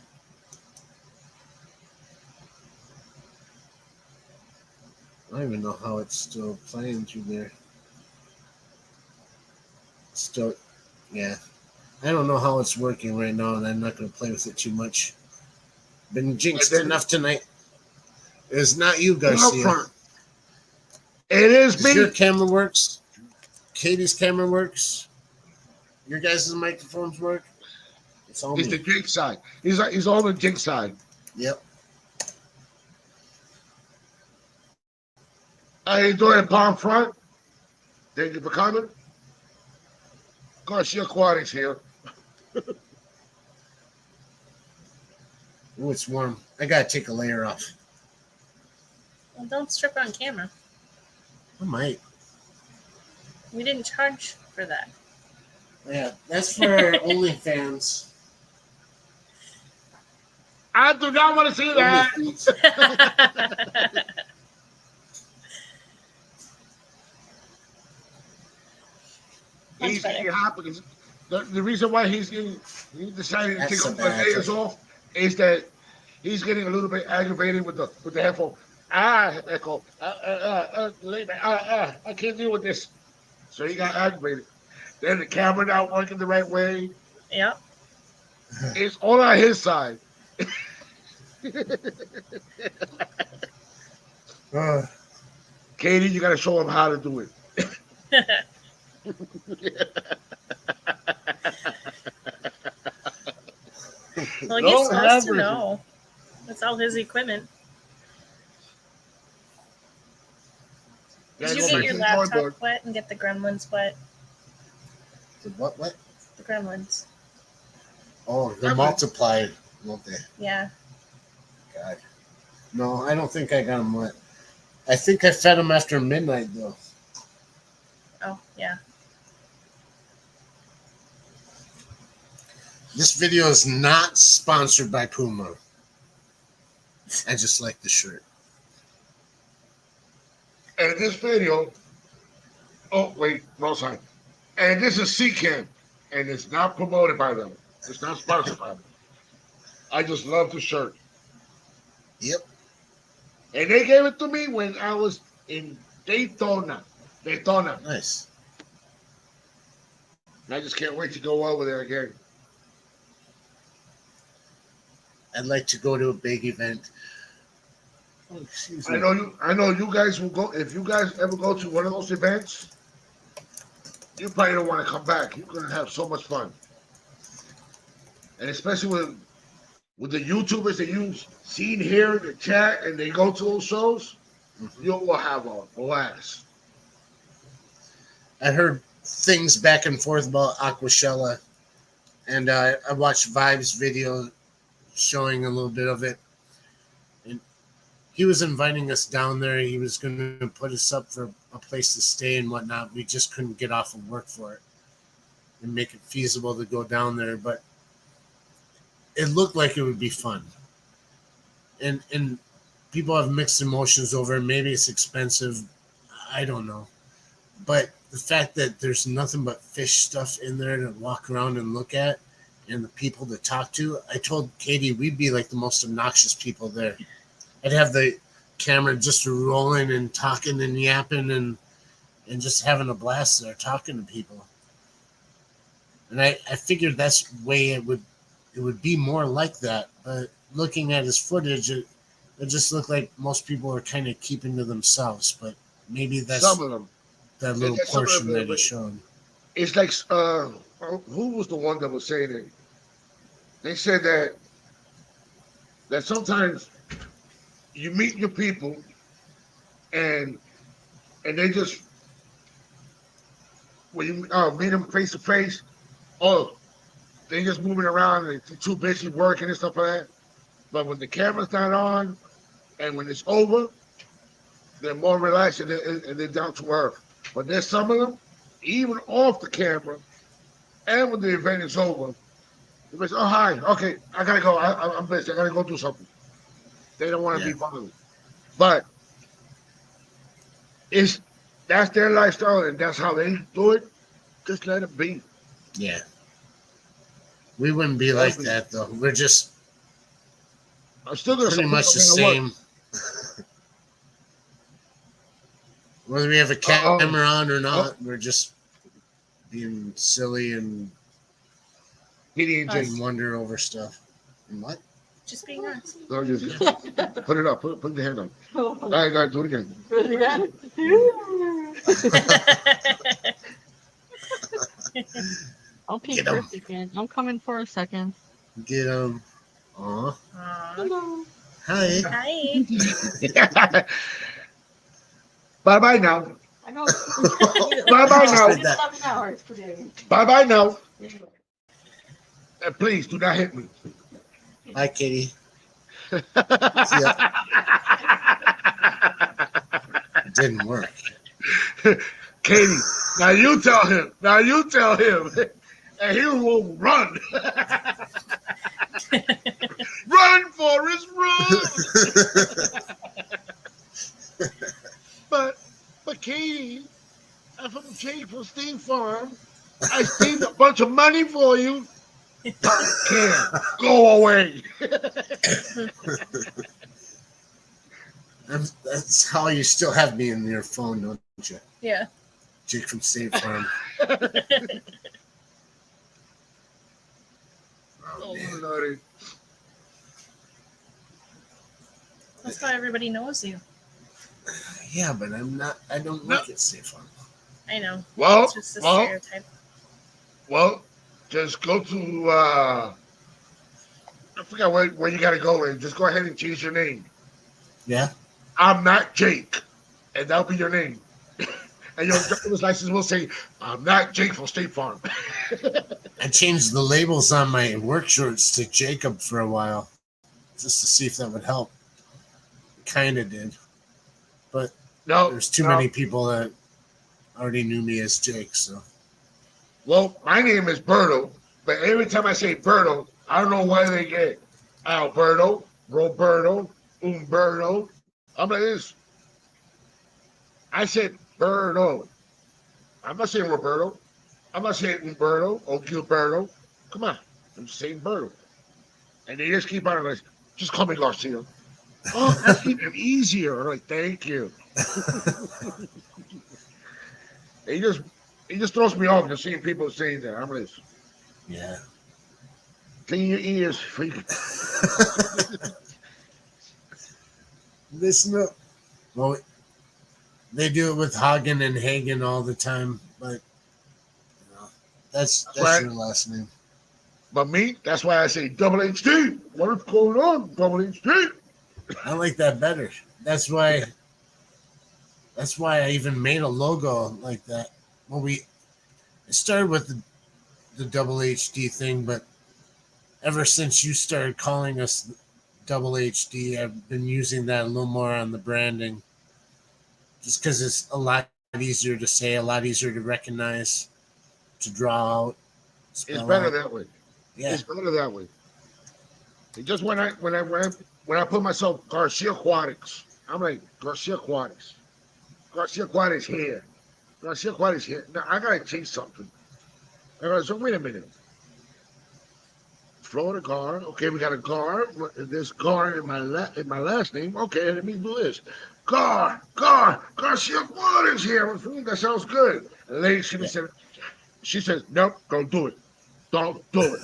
I don't even know how it's still playing through there. Still, yeah. I don't know how it's working right now, and I'm not going to play with it too much. Been jinxed enough tonight. It's not you, Garcia. it is Does me. your camera works? Katie's camera works? Your guys' microphones work? It's all He's me. the Jake side. He's on the Jake side. Yep. How you doing, Palm Front? Thank you for coming. Garcia Aquatics here. Oh, it's warm. I gotta take a layer off. Well, don't strip on camera. I might. We didn't charge for that. Yeah, that's for OnlyFans. I do not want to see that. OnlyFans. He's getting hot because the reason why he decided to That's take so all the bad. layers off is that he's getting a little bit aggravated with the headphone. Echo. I can't deal with this. So he got aggravated. Then the camera not working the right way. Yep. It's all on his side. Katie, you got to show him how to do it. Well, No he's supposed to average. know. That's all his equipment. Did you get your laptop wet and get the gremlins wet? The what? The gremlins. Oh, they're multiplied, won't they? Yeah. God. No, I don't think I got them wet. I think I fed them after midnight, though. Oh, yeah. This video is not sponsored by Puma. I just like the shirt. And this video, oh wait, wrong side. And this is CCAM, and it's not promoted by them. It's not sponsored by them. I just love the shirt. Yep. And they gave it to me when I was in Daytona. Nice. And I just can't wait to go over there again. I'd like to go to a big event. Oh, excuse me. I know you guys will go. If you guys ever go to one of those events, you probably don't want to come back. You're gonna have so much fun. And especially with the YouTubers that you've seen here in the chat and they go to those shows, you will have a blast. I heard things back and forth about Aquashella, and I watched Vibe's video showing a little bit of it. And he was inviting us down there. He was going to put us up for a place to stay and whatnot. We just couldn't get off of work for it and make it feasible to go down there. But it looked like it would be fun. And people have mixed emotions over it. Maybe it's expensive. I don't know. But the fact that there's nothing but fish stuff in there to walk around and look at and the people to talk to, I told Katie we'd be like the most obnoxious people there. I'd have the camera just rolling and talking and yapping and just having a blast there talking to people. And I figured that's the way it would be more like that. But looking at his footage, it just looked like most people are kind of keeping to themselves. But maybe that's Some of them. that little Yeah, some of portion them, that he but- showed. it's like who was the one that was saying it? They said that sometimes you meet your people and they just when you meet them face to face, oh, they just moving around and they're too busy working and stuff like that. But when the camera's not on and when it's over, they're more relaxed and they're down to earth. But there's some of them, even off the camera, and when the event is over, they're like, oh hi, okay, I gotta go. I'm busy. I gotta go do something. They don't want to Yeah. be bothered. But it's that's their lifestyle and that's how they do it. Just let it be. Yeah. We wouldn't be like that though. We're just I'm still gonna pretty support much the no matter what. same. Whether we have a camera on or not, we're just being silly and PD and getting wonder over stuff. And what? Just being honest. No, just put it up. Put the hand up. All right, guys, do it again. I'll pee Get 'em. first again. I'm coming for a second. Get them. Aw. Aw. Hello. Hi. Hi. Bye bye now. I know. Bye bye now. Did that. 7 hours today. Bye bye now. And please do not hit me. Hi, Kitty. Yeah, it didn't work. Katie, now you tell him. Now you tell him. And he will run. Run, Forrest, run. But Katie, I'm from Jake from State Farm. I saved a bunch of money for you. Can't go away. That's how you still have me in your phone, don't you? Yeah. Jake from State Farm. Oh, Lordy. That's why everybody knows you. Yeah, but I'm not. I don't work at State Farm. I know. Well, It's just a stereotype. just go to I forgot where you gotta go and just go ahead and change your name. Yeah. I'm not Jake, and that'll be your name. And your driver's license will say, "I'm not Jake from State Farm." I changed the labels on my work shorts to Jacob for a while, just to see if that would help. Kind of did, but No, there's too no. many people that already knew me as Jake. So Well, my name is Berto, but every time I say Berto, I don't know why they get Alberto, Roberto, Umberto. I'm like this. I said Berto. I'm not saying Roberto. I'm not saying Umberto or Gilberto. Come on. I'm saying Berto. And they just keep on like, just call me Garcia. Oh, that's even easier. I'm like, thank you. He just throws me off just seeing people saying that. I'm like, yeah. clean your ears, freak. Listen up. Well, they do it with Hagen and Hagen all the time, but you know, that's right. your last name. But me, that's why I say double HD. What is going on, double HD? I like that better. That's why I even made a logo like that. Well, it started with the double HD thing, but ever since you started calling us double HD, I've been using that a little more on the branding, just because it's a lot easier to say, a lot easier to recognize, to draw out. It's spell better out. that way. Yeah. It's better that way. It just when I put myself Garcia Aquatics, I'm like Garcia Aquatics. Garcia Aquatics here. Garcia Aquatics here. Now I gotta change something. So wait a minute. Florida Gar. Okay, we got a Gar. There's Gar in my last name. Okay, let me do this. Garcia Aquatics here. That sounds good. The lady she says, nope, don't do it. Don't do it.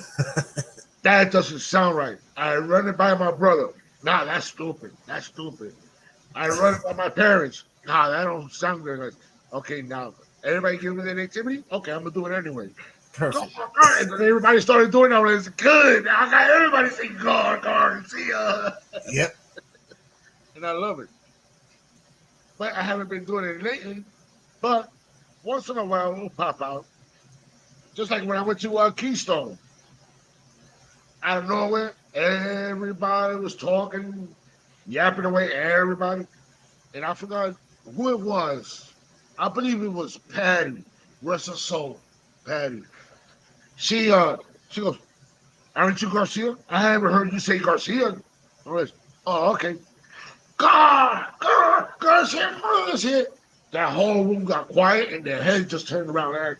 That doesn't sound right. I run it by my brother. Nah, that's stupid. I run it by my parents. Nah, that don't sound good. Okay, now Everybody give me that activity. Okay, I'm gonna do it anyway. Gar, Perfect. Gar, and then everybody started doing it. It's good. I got everybody saying Gar Gar GARCIA, Yep. and I love it. But I haven't been doing it lately. But once in a while, it'll pop out. Just like when I went to Keystone, out of nowhere, everybody was talking, yapping away. Everybody, and I forgot who it was. I believe it was Patty. Rest her soul, Patty. She she goes, "Aren't you Garcia? I haven't heard you say Garcia." I was, "Oh, okay." Garcia, Garcia. That whole room got quiet, and their head just turned around.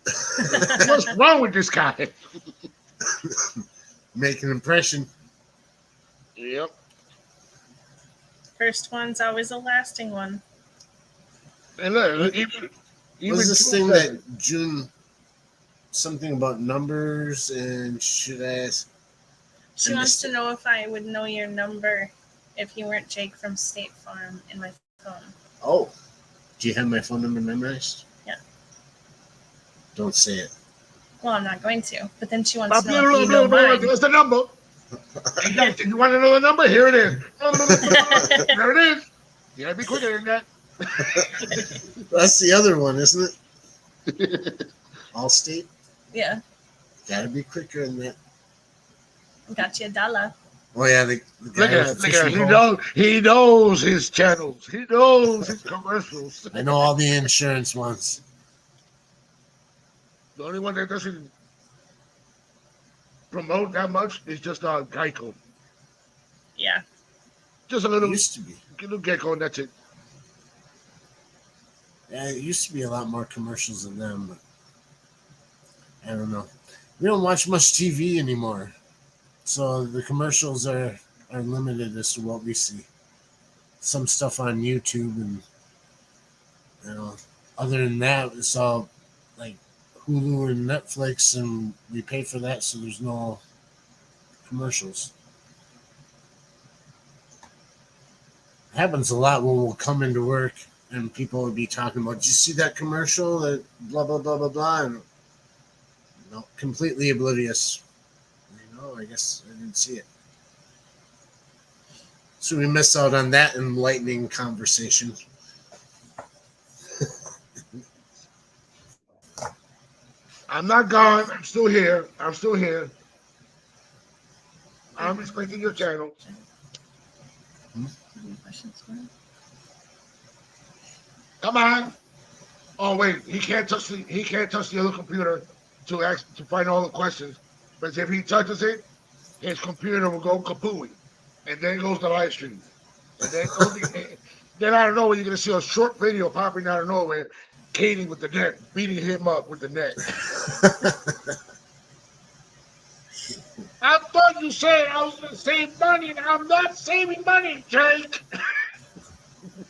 What's wrong with this guy? Make an impression. Yep. First one's always a lasting one. And look, even Was this June thing said that June something about numbers and should I ask? She I wants missed to it. know if I would know your number if you weren't Jake from State Farm in my phone. Oh, do you have my phone number memorized? Yeah. Don't say it. Well, I'm not going to. But then she wants to know if you know blah, mine. There's the number. And guys, if you want to know the number, here it is. There it is. You gotta be quicker than that. That's the other one, isn't it? Allstate. Yeah, Gotta be quicker than that. got you a dollar. Oh yeah, the guy Look at with it. the Look at it. fishing pole. He knows his channels. He knows his commercials. I know all the insurance ones. The only one that doesn't promote that much is just Geico. Yeah. Just a It little used to be. Gecko, and that's it. Yeah, it used to be a lot more commercials than them, but I don't know. We don't watch much TV anymore, so the commercials are limited as to what we see. Some stuff on YouTube, and other than that, it's all like Hulu and Netflix, and we pay for that, so there's no commercials. It happens a lot when we'll come into work and people will be talking about, did you see that commercial that blah blah blah blah blah, and completely oblivious. I guess I didn't see it. So we miss out on that enlightening conversation. I'm not gone. I'm still here. I'm still here. I'm respecting your channel. Any questions for him? Come on. Oh wait, he can't touch the other computer to find all the questions. But if he touches it, his computer will go kapooey, and then goes the live stream, and then then out of nowhere you're gonna see a short video popping out of nowhere, Katie with the net, beating him up with the net. I thought you said I was gonna save money, and I'm not saving money, Jake.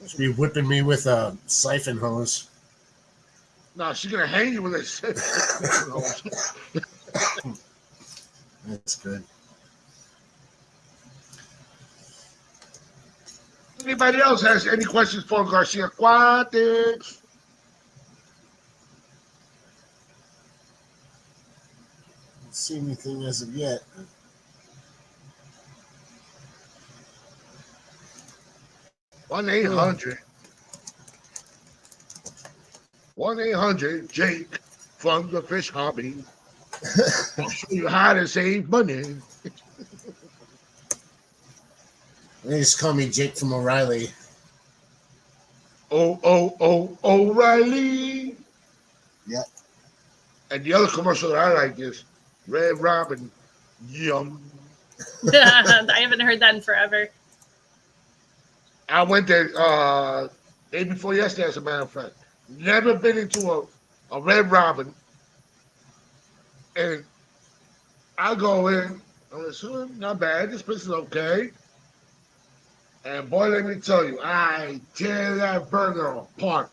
Should be whipping me with a siphon hose. No, she's gonna hang you with this. That's good. Anybody else has any questions for Garcia Aquatics? Don't see anything as of yet. 1-800 Jake from the fish hobby. I'll show you how to save money. They just call me Jake from O'Reilly. O'Reilly. Yep. And the other commercial that I like is Red Robin. Yum. I haven't heard that in forever. I went there day before yesterday, as a matter of fact. Never been into a Red Robin. And I go in, I'm like, not bad, this place is okay. And boy, let me tell you, I tear that burger apart.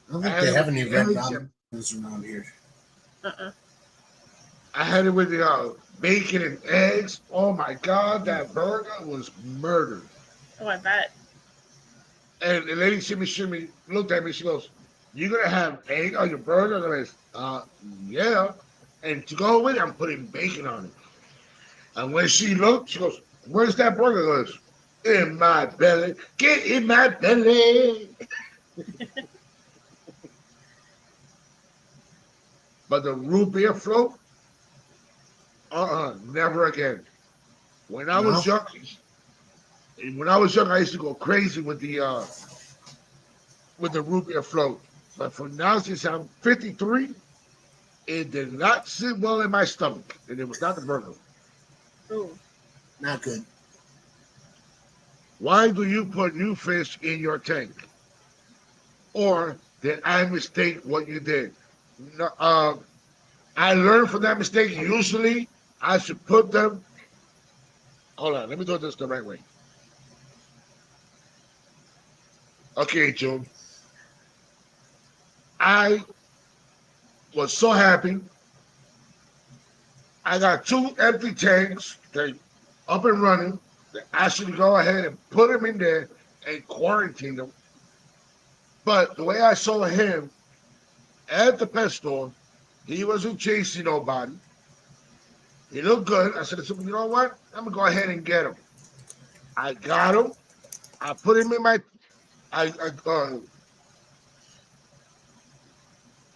I don't think they have any red robins around here. I had it with the bacon and eggs. Oh my God, that burger was murder. Oh, I bet. And the lady shimmy looked at me. She goes, "You gonna have egg on your burger?" And I said, yeah. And to go with it, I'm putting bacon on it. And when she looked, she goes, "Where's that burger?" I goes, "In my belly. Get in my belly." But the root beer float, never again. When I was No? young, I used to go crazy with the root beer float. But for now, since I'm 53, it did not sit well in my stomach, and it was not the burger. Ooh. Not good. Why do you put new fish in your tank? Or did I mistake what you did? No, I learned from that mistake. Usually, I should put them. Hold on, let me do this the right way. Okay, June. I was so happy. I got two empty tanks. They up and running. They asked you to go ahead and put them in there and quarantine them. But the way I saw him at the pet store, he wasn't chasing nobody. He looked good. I said, "You know what? I'm gonna go ahead and get him." I got him. I put him in my. I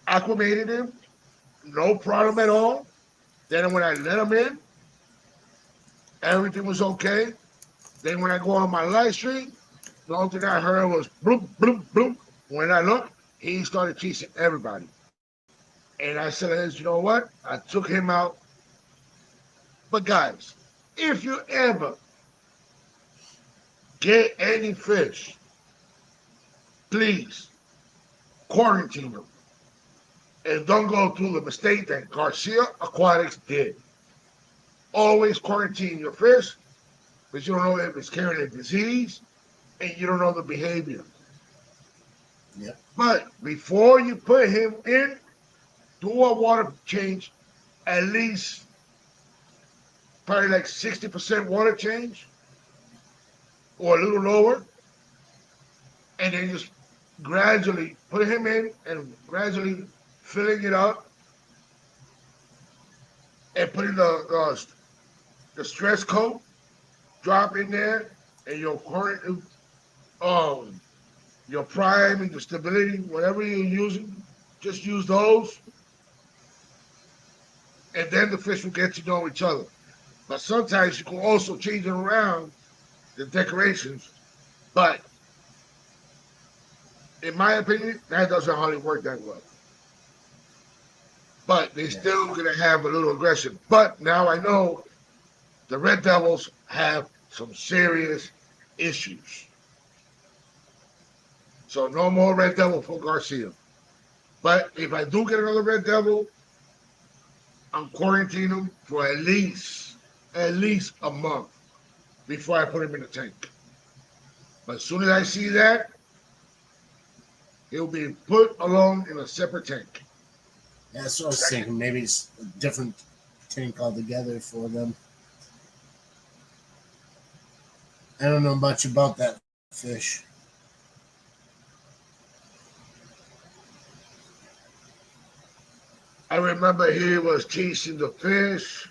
acclimated him. No problem at all. Then when I let him in, everything was okay. Then when I go on my live stream, the only thing I heard was bloop bloop bloop. When I looked, he started chasing everybody. And I said, "You know what?" I took him out. But guys, if you ever get any fish, please quarantine them and don't go through the mistake that Garcia Aquatics did. Always quarantine your fish because you don't know if it's carrying a disease and you don't know the behavior. Yep. But before you put him in, do a water change, at least probably like 60% water change or a little lower, and then just gradually put him in and gradually filling it up and putting the stress coat drop in there and your current um your prime and your stability, whatever you're using, just use those, and then the fish will get to know each other. But sometimes you can also change it around the decorations. But in my opinion, that doesn't hardly work that well. But they Yeah. still gonna have a little aggression. But now I know the Red Devils have some serious issues. So no more Red Devil for Garcia. But if I do get another Red Devil, I'm quarantining him for at least a month before I put him in the tank. But as soon as I see that, he'll be put alone in a separate tank. Yeah, that's what I was thinking. Maybe it's a different tank altogether for them. I don't know much about that fish. I remember he was chasing the fish.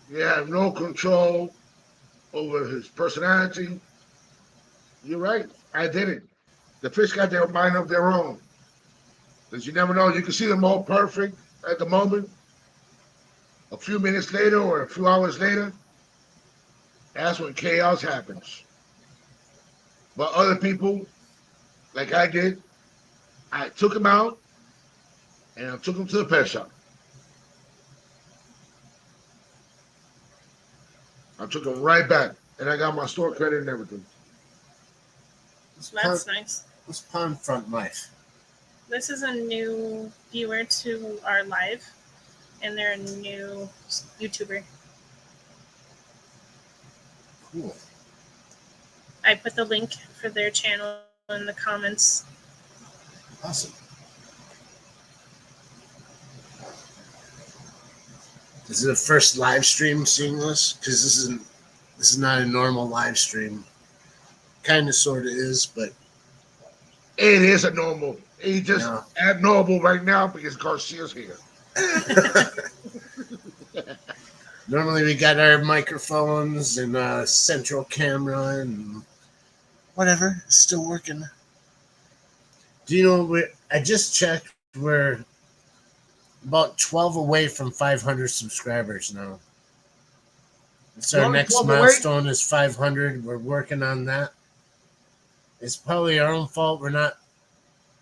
He had no control over his personality. You're right. I did it. The fish got their mind of their own. Because you never know. You can see them all perfect at the moment. A few minutes later or a few hours later, that's when chaos happens. But other people, like I did, I took them out and I took them to the pet shop. I took them right back, and I got my store credit and everything. It's That's nice. It's pond front life. This is a new viewer to our live, and they're a new YouTuber. Cool. I put the link for their channel in the comments. Awesome. This is the first live stream seeing this because this is not a normal live stream kind of sort of is, but It is a normal. He just no. abnormal right now because Garcia's here. Normally we got our microphones and central camera and whatever. It's still working. Do you know, I just checked, we're about 12 away from 500 subscribers now. It's You're our only next 12 away? milestone is 500. We're working on that. It's probably our own fault we're not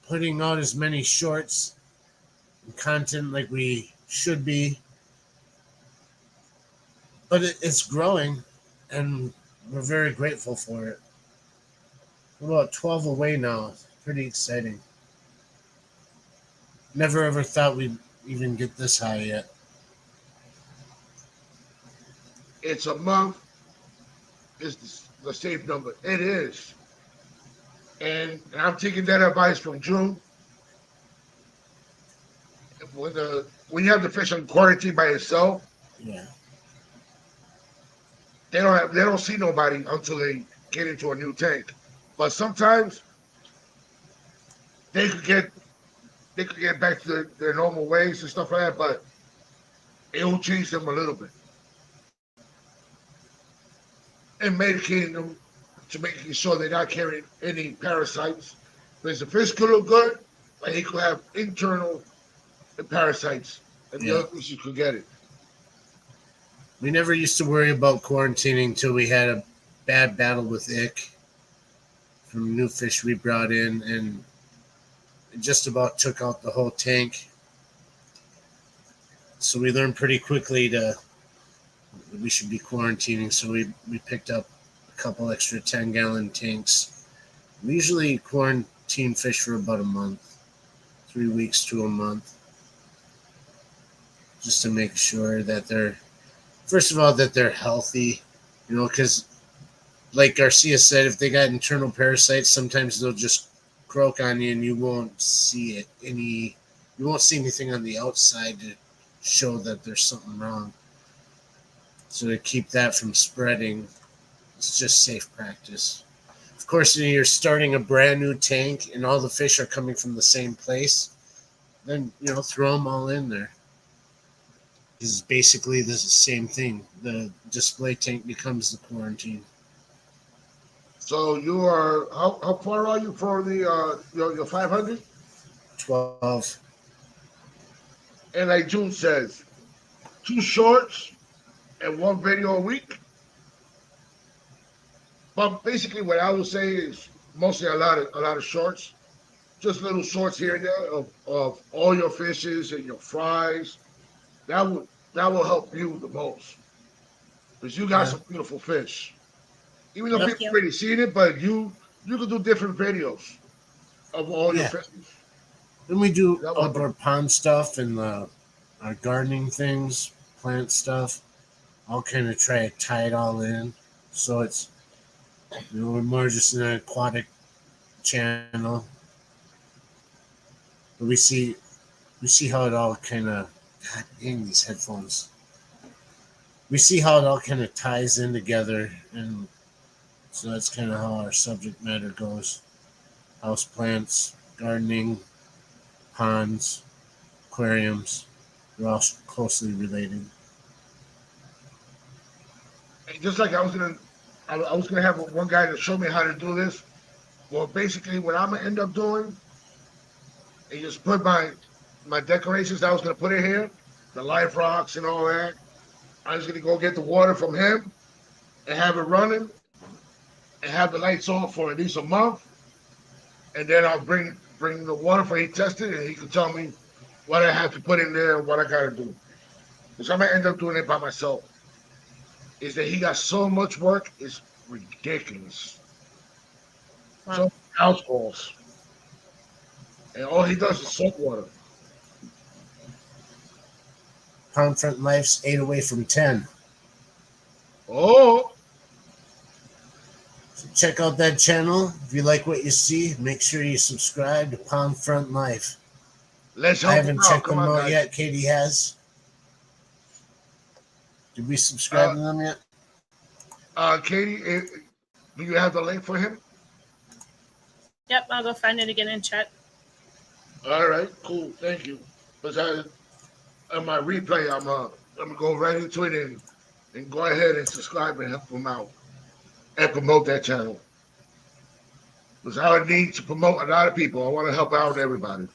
putting out as many shorts and content like we should be. But it's growing, and we're very grateful for it. We're about 12 away now. It's pretty exciting. Never ever thought we'd even get this high yet. It's a month. Is the safe number. It is. And I'm taking that advice from June. When you have the fish on quarantine by itself, Yeah. they don't see nobody until they get into a new tank. But sometimes they could get back to their normal ways and stuff like that, but it will change them a little bit. And medicating them to making sure they're not carrying any parasites. Because the fish could look good, but he could have internal parasites, and the Yeah. other fishes could get it. We never used to worry about quarantining until we had a bad battle with ick from new fish we brought in, and it just about took out the whole tank. So we learned pretty quickly we should be quarantining. So we picked up a couple extra 10-gallon tanks. We usually quarantine fish for about a month, 3 weeks to a month, just to make sure that first of all, that they're healthy, because like Garcia said, if they got internal parasites, sometimes they'll just croak on you and you won't see anything on the outside to show that there's something wrong. So to keep that from spreading, it's just safe practice. Of course, if you're starting a brand new tank and all the fish are coming from the same place, then, throw them all in there. Is basically the same thing. The display tank becomes the quarantine. So you are how far are you for the your 500? 12. And like June says, 2 shorts and 1 video a week. But basically, what I would say is mostly a lot of shorts, just little shorts here and there of all your fishes and your fries. That will help you the most because you got Yeah. some beautiful fish. Even though Yep. people already seen it, but you can do different videos of all your Yeah. fishes. Then we do That will outdoor pond stuff and our gardening things, plant stuff. I'll kind of try to tie it all in. So it's, we're more just an aquatic channel. But we see how it all kind of, God dang, these headphones. We see how it all kind of ties in together, and so that's kind of how our subject matter goes. House plants, gardening, ponds, aquariums. They're all closely related. And just like I was gonna have one guy to show me how to do this. Well, basically, what I'm gonna end up doing is just put my decorations that I was gonna put in here, the live rocks and all that. I'm just gonna go get the water from him and have it running and have the lights on for at least a month, and then I'll bring the water for he tested and he can tell me what I have to put in there and what I gotta do. Because I'm gonna end up doing it by myself. Is that he got so much work? It's ridiculous. Wow. So house calls, and all he does is salt water. Pond Front Life's 8 away from 10. Oh, So check out that channel. If you like what you see, make sure you subscribe to Pond Front Life. let's I help him haven't out. checked Come them on, out guys. yet. Katie has. Did we subscribe Uh, to them yet? Katie, do you have the link for him? Yep, I'll go find it again in chat. All right, cool. Thank you. Because on my replay, I'm gonna go right into it and go ahead and subscribe and help them out and promote that channel. Because I need to promote a lot of people. I want to help out everybody.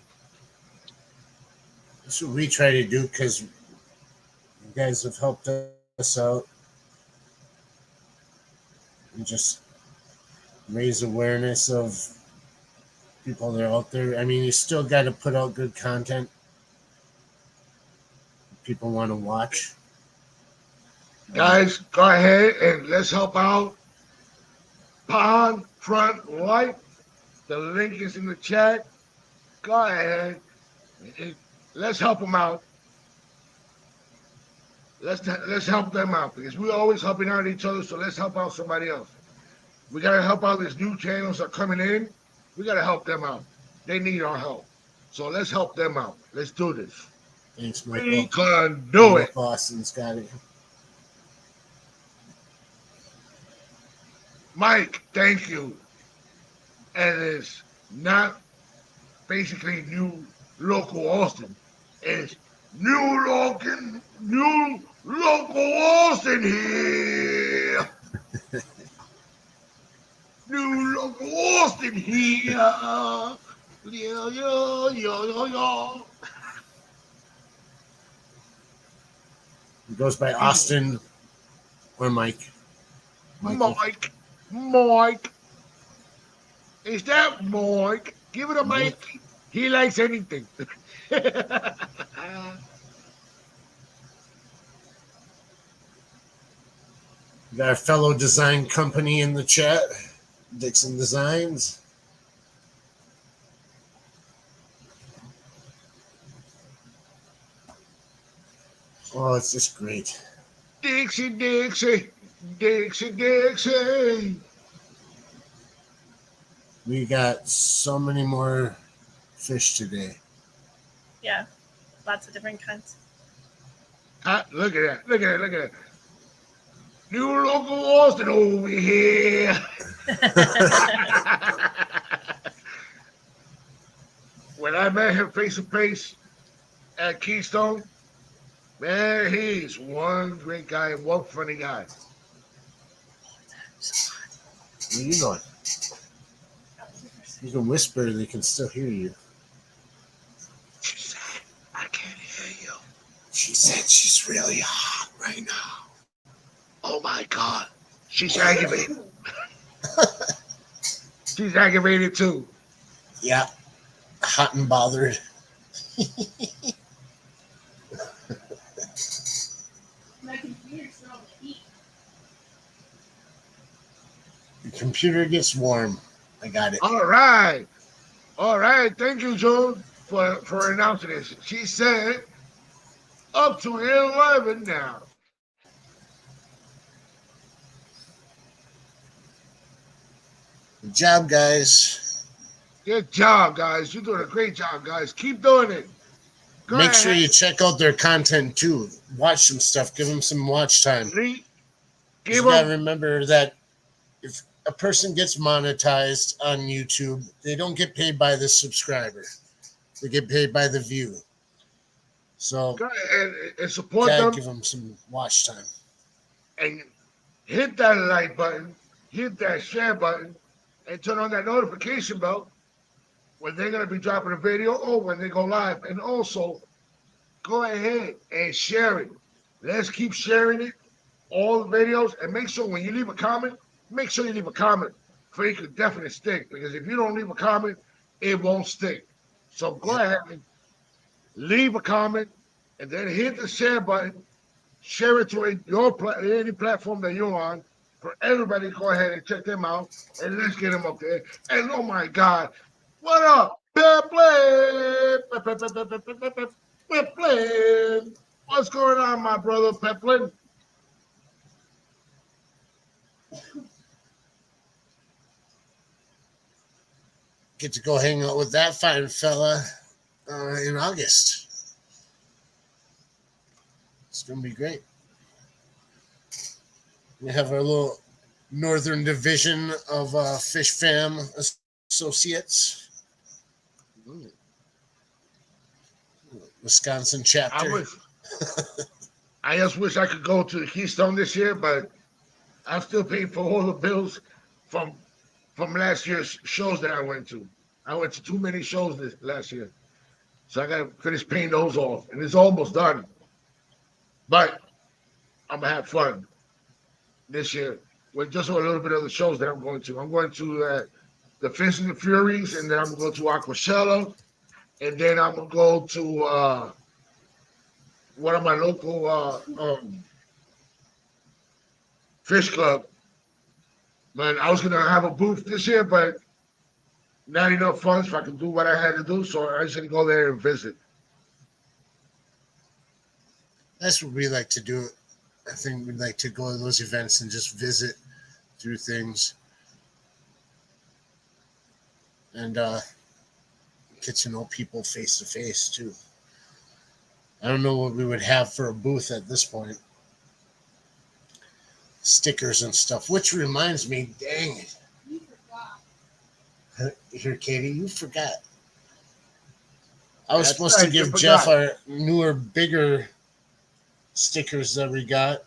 That's what we try to do because you guys have helped us out and just raise awareness of people that are out there. I mean, you still got to put out good content people want to watch. Guys, go ahead and let's help out Pond Front Light. The link is in the chat. Go ahead. Let's help them out. Let's help them out because we're always helping out each other. So let's help out somebody else. We gotta help out these new channels that are coming in. We gotta help them out. They need our help. So let's help them out. Let's do this. Thanks, Michael. We can do it. Austin's got it. Mike, thank you. And it's not basically new local Austin. It's new local Austin here. New local Austin here. Yeah. He goes by Austin or Mike. Michael. Mike. Is that Mike? Give it a Mike. He likes anything. We got our fellow design company in the chat, Dixon Designs. Oh, it's just great. Dixie. We got so many more fish today. Yeah, lots of different kinds. Look at that. New local Austin over here. When I met him face to face at Keystone, man, he's one great guy and one funny guy. Where are you going? You can whisper, they can still hear you. She said, I can't hear you. She said she's really hot right now. Oh my God. She's aggravated. She's aggravated too. Yeah. Hot and bothered. My computer's still on the heat. The computer gets warm. I got it. All right. Thank you, Joan, for announcing this. She said up to 11 now. Good job, guys. Good job, guys. You're doing a great job, guys. Keep doing it. Make sure you check out their content too. Watch some stuff. Give them some watch time. You gotta remember that if a person gets monetized on YouTube, they don't get paid by the subscriber. They get paid by the view. So go ahead and support them. Give them some watch time. And hit that like button, hit that share button, and turn on that notification bell when they're going to be dropping a video or when they go live. And also, go ahead and share it. Let's keep sharing it, all the videos, and make sure when you leave a comment, make sure you leave a comment for it could definitely stick. Because if you don't leave a comment, it won't stick. So go ahead and leave a comment, and then hit the share button. Share it to any platform that you're on. For everybody, go ahead and check them out, and let's get them up there. And oh my God, what up, Peplin? Peplin, what's going on, my brother Peplin? Get to go hang out with that fine fella in August. It's gonna be great. We have our little northern division of Fish Fam Associates, Wisconsin I chapter. wish. I just wish I could go to Keystone this year, but I'm still paying for all the bills from from last year's shows that I went to. I went to too many shows this last year, so I got to finish paying those off, and it's almost done. But I'm gonna have fun this year with just a little bit of the shows that I'm going to. I'm going to the Fist and the Furies, and then I'm going to Aquashella, and then I'm gonna go to one of my local fish club. Man, I was gonna have a booth this year, but not enough funds so I could do what I had to do, so I just gonna go there and visit. That's what we like to do. I think we'd like to go to those events and just visit through things and get to know people face to face too. I don't know what we would have for a booth at this point. Stickers and stuff, which reminds me, dang it. You forgot. Here, Katie, you forgot. I was That's supposed to right, you give Jeff forgot. our newer, bigger stickers that we got,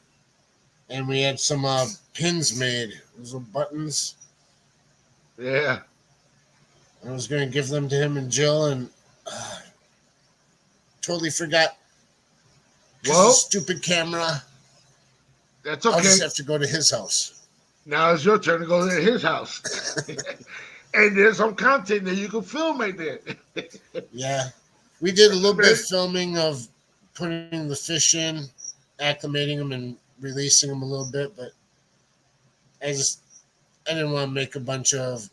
and we had some pins made. Those were buttons. Yeah. I was going to give them to him and Jill, and totally forgot. 'Cause of Well, the stupid camera. that's I'll okay. just have to go to his house. Now it's your turn to go to his house. And there's some content that you can film right there. Yeah. We did a little bit of filming of putting the fish in, acclimating them, and releasing them a little bit, but I didn't want to make a bunch of.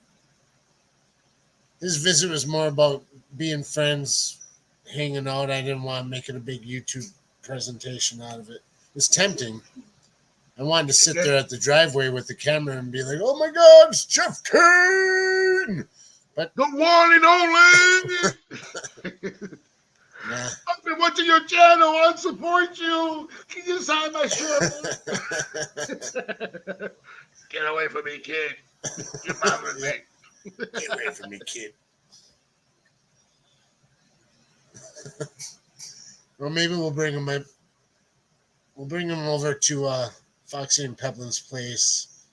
This visit was more about being friends, hanging out. I didn't want to make it a big YouTube presentation out of it. It's tempting. I wanted to sit there at the driveway with the camera and be like, "Oh my God, it's Jeff Kane!" But The one and only. nah. I've been watching your channel. I support you. Can you sign my shirt? Get away from me, kid. You're bothering me. Get away from me, kid. Well, maybe we'll bring him. We'll bring him over to Foxy and Peplin's place.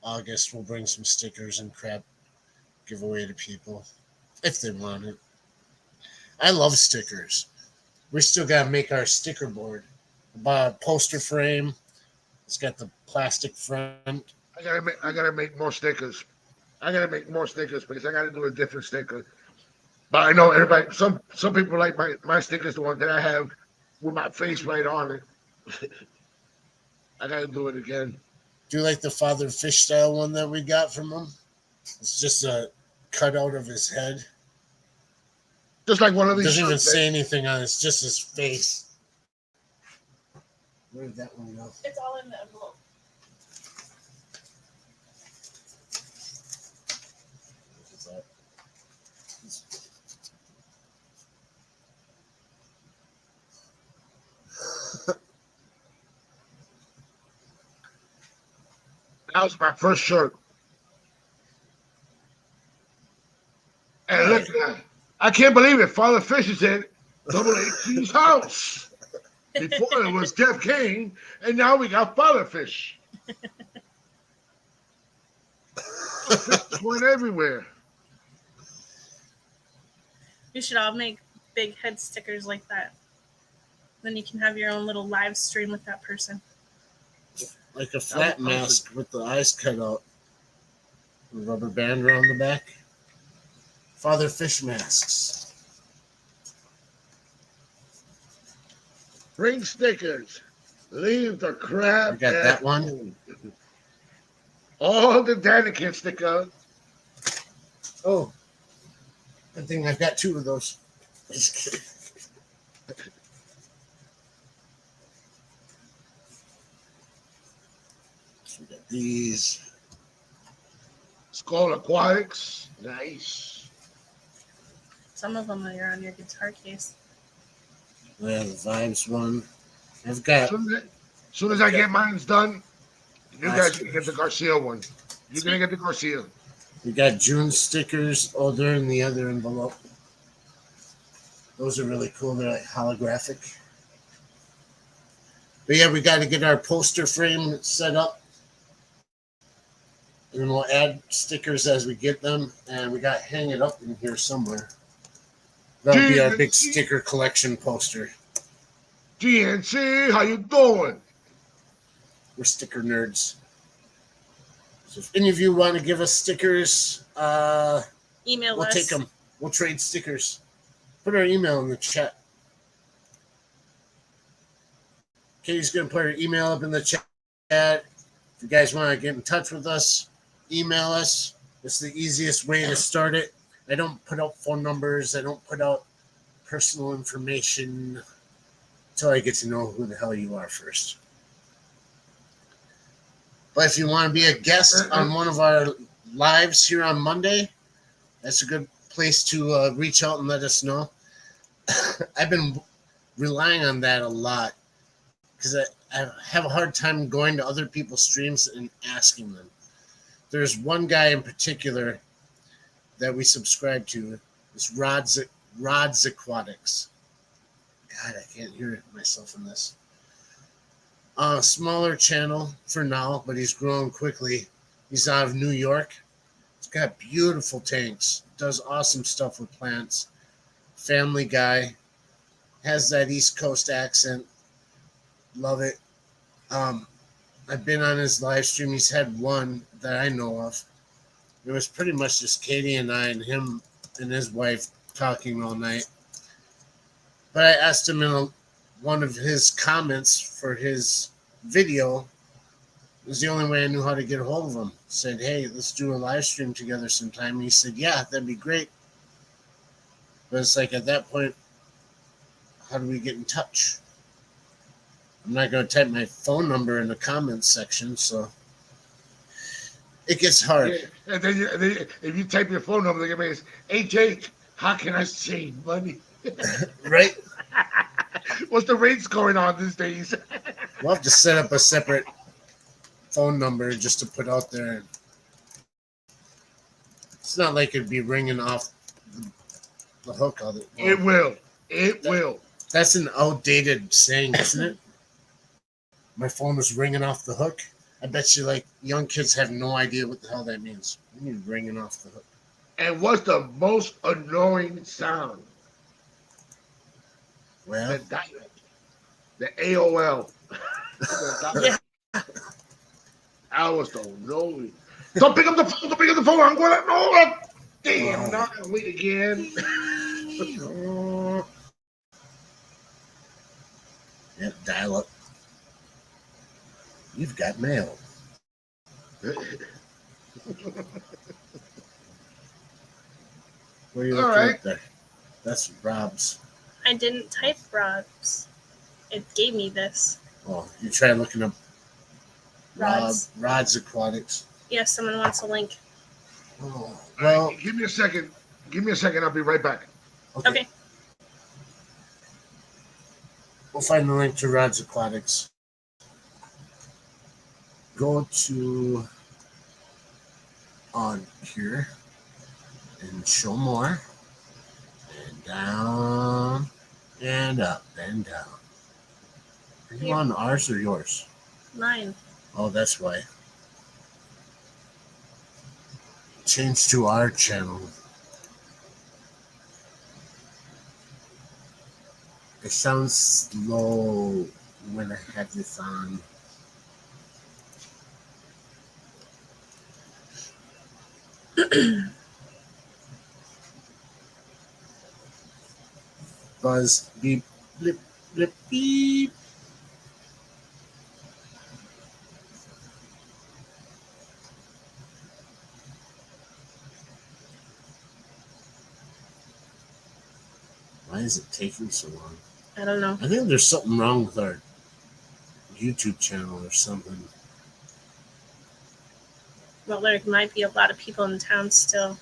August, we'll bring some stickers and crap, give away to people if they want it. I love stickers. We still gotta make our sticker board. I bought a poster frame. It's got the plastic front. I gotta make more stickers. I gotta make more stickers because I gotta do a different sticker. But I know everybody. Some people like my stickers, the one that I have with my face right on it. I gotta do it again. Do you like the Father Fish style one that we got from him? It's just a cutout of his head. Just like one of these. Doesn't even shirts say anything on it. It's just his face. Where did that one go? It's all in the envelope. that was my first shirt. And look, I can't believe it. Father Fish is in Double HG's house. Before it was Jeff Kane, and now we got Father Fish. Fish went everywhere. You should all make big head stickers like that. Then you can have your own little live stream with that person. Like a flat mask with the eyes cut out. A rubber band around the back. Father Fish masks. Bring stickers. Leave the crap. You got at that one? home. All the Daniken stickers. Oh. Good thing I've got two of those. Just kidding. So we got these. Skull Aquatics. Nice. Some of them are on your guitar case. We have the Vibes one. I've got. Soon as I get mine's done, you guys Oscars. can get the Garcia one. You're going to get the Garcia. We got June stickers. Oh, they're in the other envelope. Those are really cool. They're like holographic. But yeah, we got to get our poster frame set up. And then we'll add stickers as we get them. And we got to hang it up in here somewhere. That'll be our big sticker collection poster. GNC, how you doing? We're sticker nerds. So if any of you want to give us stickers, Email we'll us. take them. We'll trade stickers. Put our email in the chat. Katie's going to put her email up in the chat. If you guys want to get in touch with us, email us. It's the easiest way to start it. I don't put out phone numbers. I don't put out personal information until I get to know who the hell you are first. But if you want to be a guest on one of our lives here on Monday, that's a good place to reach out and let us know. I've been relying on that a lot because I have a hard time going to other people's streams and asking them. There's one guy in particular that we subscribe to. It's Rod's Aquatics. God, I can't hear myself in this. Smaller channel for now, but he's growing quickly. He's out of New York. He's got beautiful tanks. Does awesome stuff with plants. Family guy. Has that East Coast accent. Love it. I've been on his live stream. He's had one that I know of. It was pretty much just Katie and I and him and his wife talking all night. But I asked him in one of his comments for his video. It was the only way I knew how to get a hold of him. Said, hey, let's do a live stream together sometime. And he said, yeah, that'd be great. But it's like at that point, how do we get in touch? I'm not going to type my phone number in the comments section, so it gets hard. Yeah. And then if you type your phone number, they're going to say, hey, Jake, how can I save money? Right? What's the rates going on these days? We'll have to set up a separate phone number just to put out there. It's not like it'd be ringing off the hook of it. It will. It will. That's an outdated saying, isn't it? My phone was ringing off the hook. I bet you, like, young kids have no idea what the hell that means. What do you mean ringing off the hook? And what's the most annoying sound? Well, the AOL. Yeah. I was so annoying. Don't pick up the phone. Don't pick up the phone. I'm going to know it. Damn, now I gotta wait again. Yeah, dial up. You've got mail. What are you All looking right. up there? That's Rob's. I didn't type Rob's. It gave me this. Oh, you try looking up Rod's. Rod's Aquatics. Yeah, someone wants a link. Oh, Well, well, give me a second. Give me a second. I'll be right back. Okay. We'll find the link to Rod's Aquatics. Go to on here and show more and down and up and down. Are you on ours or yours? Mine. Oh, that's why. Change to our channel. It sounds slow when I have this on. Buzz, beep, blip, blip, beep. Why is it taking so long? I don't know. I think there's something wrong with our YouTube channel or something. Well, there might be a lot of people in town still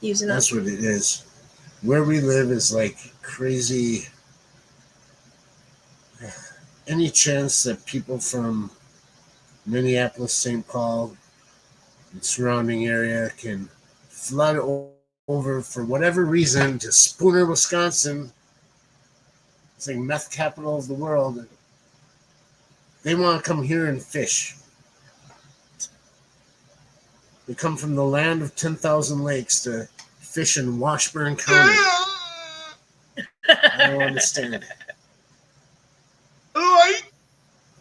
using That's it. what it is. Where we live is like crazy. Any chance that people from Minneapolis, St. Paul, and surrounding area can flood over for whatever reason to Spooner, Wisconsin. It's like meth capital of the world. They want to come here and fish. They come from the land of 10,000 lakes to fish in Washburn County. I don't understand. All right,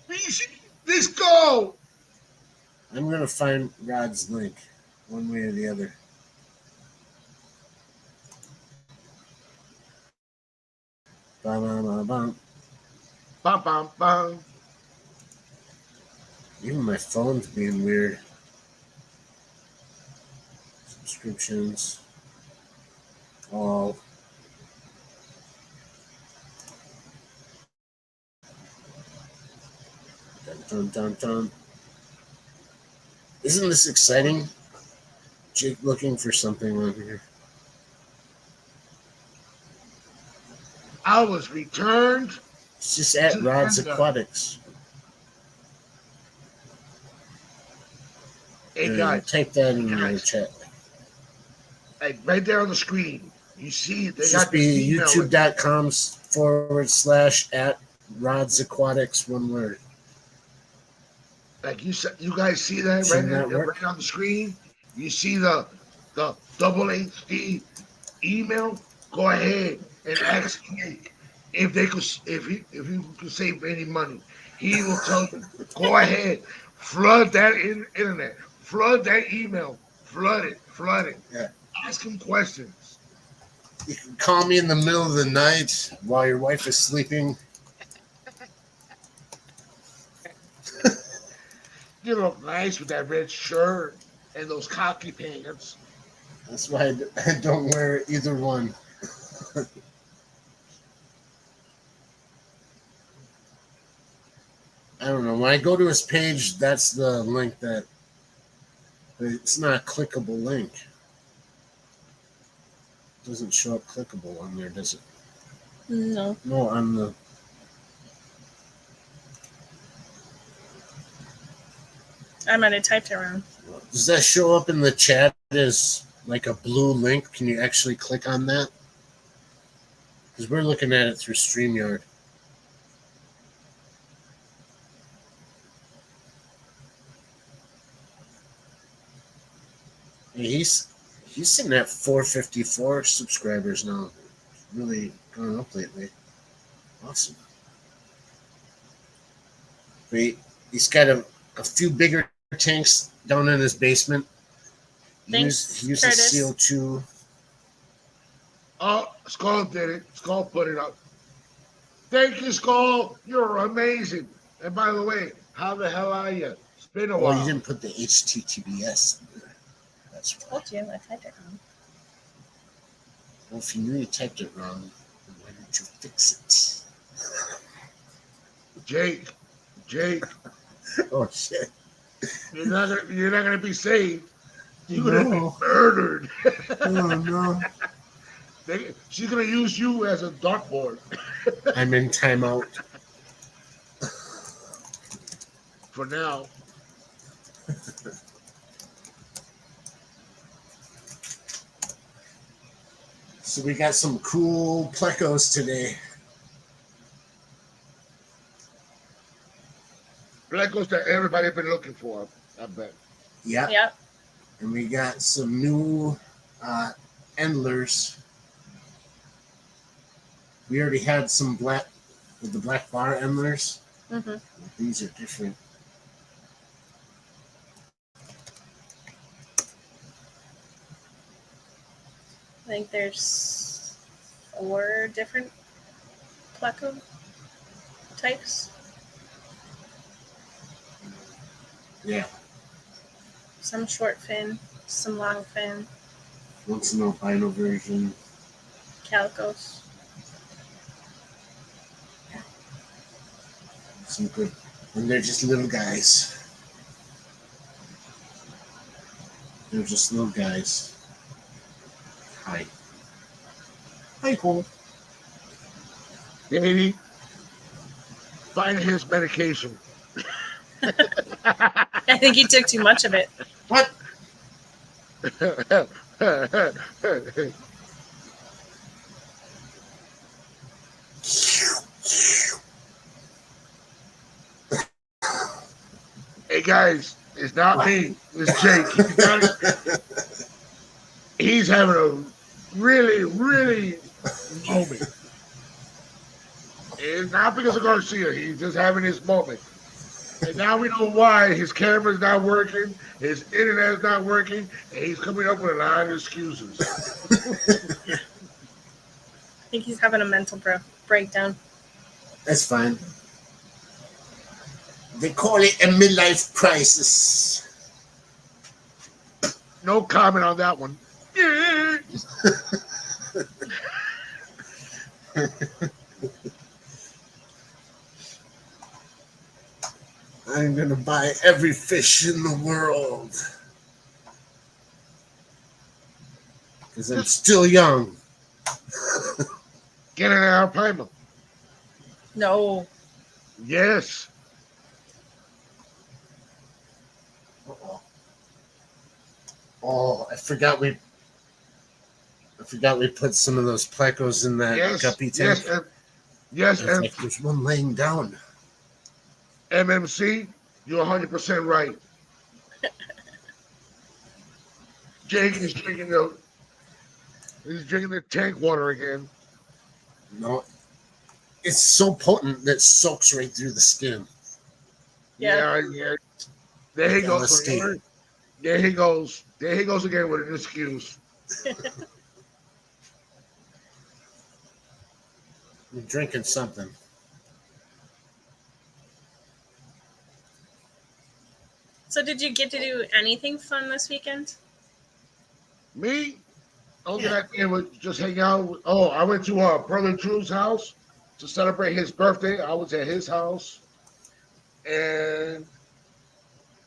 let's go. I'm going to find Rod's link one way or the other. Ba-ba-ba-bum. Bum, bum, bum. Even my phone's being weird. Subscriptions. All. Dun, dun, dun, dun. Isn't this exciting? Jake looking for something on here. I was returned. It's just at Rod's Aquatics. Hey guys, Type that in the chat. hey, right there on the screen. You see, they It's got just be email. youtube.com/ at Rod's Aquatics, one word. Like you said, you guys see that Does right that there, work? right on the screen. You see the double HD email. Go ahead and ask Jake if they could, if he could save any money. He will tell you. Go ahead, flood that internet, flood that email, flood it. Yeah. Ask him questions. You can call me in the middle of the night while your wife is sleeping. You look nice with that red shirt and those khaki pants. That's why I don't wear either one. I don't know. When I go to his page, that's the link that. But it's not a clickable link. It doesn't show up clickable on there, does it? No. No, on the. I might have typed it wrong. Does that show up in the chat as like a blue link? Can you actually click on that? Because we're looking at it through StreamYard. Hey, he's sitting at 454 subscribers now. Really gone up lately. Awesome. But he's got a few bigger tanks down in his basement. Thanks, He uses Curtis. CO2. Oh, Skull did it. Skull put it up. Thank you, Skull. You're amazing. And by the way, how the hell are you? It's been a Well, while. you didn't put the HTTPS in there. That's I why. told you I typed it wrong. Well, if you knew you typed it wrong, then why didn't you fix Jake. it? Oh shit! You're not gonna be saved. You're gonna No. be murdered. Oh no! She's gonna use you as a dartboard I'm in timeout. for now. So we got some cool plecos today. Plecos that everybody's been looking for, I bet. Yep. Yep. And we got some new endlers. We already had some black with the black bar endlers. Mm-hmm. These are different. I think there's 4 different pleco types. Yeah. Some short fin, some long fin, Once an albino version. calicos. Some good. And they're just little guys. They're just little guys. Hi. Hi, Cole. Davey, find his medication. I think he took too much of it. What? Hey guys, it's not me. It's Jake. He's having a really moment. It's not because of Garcia. He's just having his moment. And now we know why his camera's not working, his internet's not working, and he's coming up with a lot of excuses. I think he's having a mental breakdown. That's fine. They call it a midlife crisis. No comment on that one. I'm gonna buy every fish in the world. Because I'm still young. Get an Alabama. No. Yes. Oh, I forgot we put some of those plecos in that guppy tank. Yes, and Like there's one laying down. MMC, you're 100% right. Jake is drinking the tank water again. No, it's so potent that it soaks right through the skin. Yeah. Yeah. There he goes. LSD. There he goes. There he goes again with an excuse. You're drinking something. So did you get to do anything fun this weekend? Me? Only thing I did was just hang out. I went to Brother Drew's house to celebrate his birthday. I was at his house and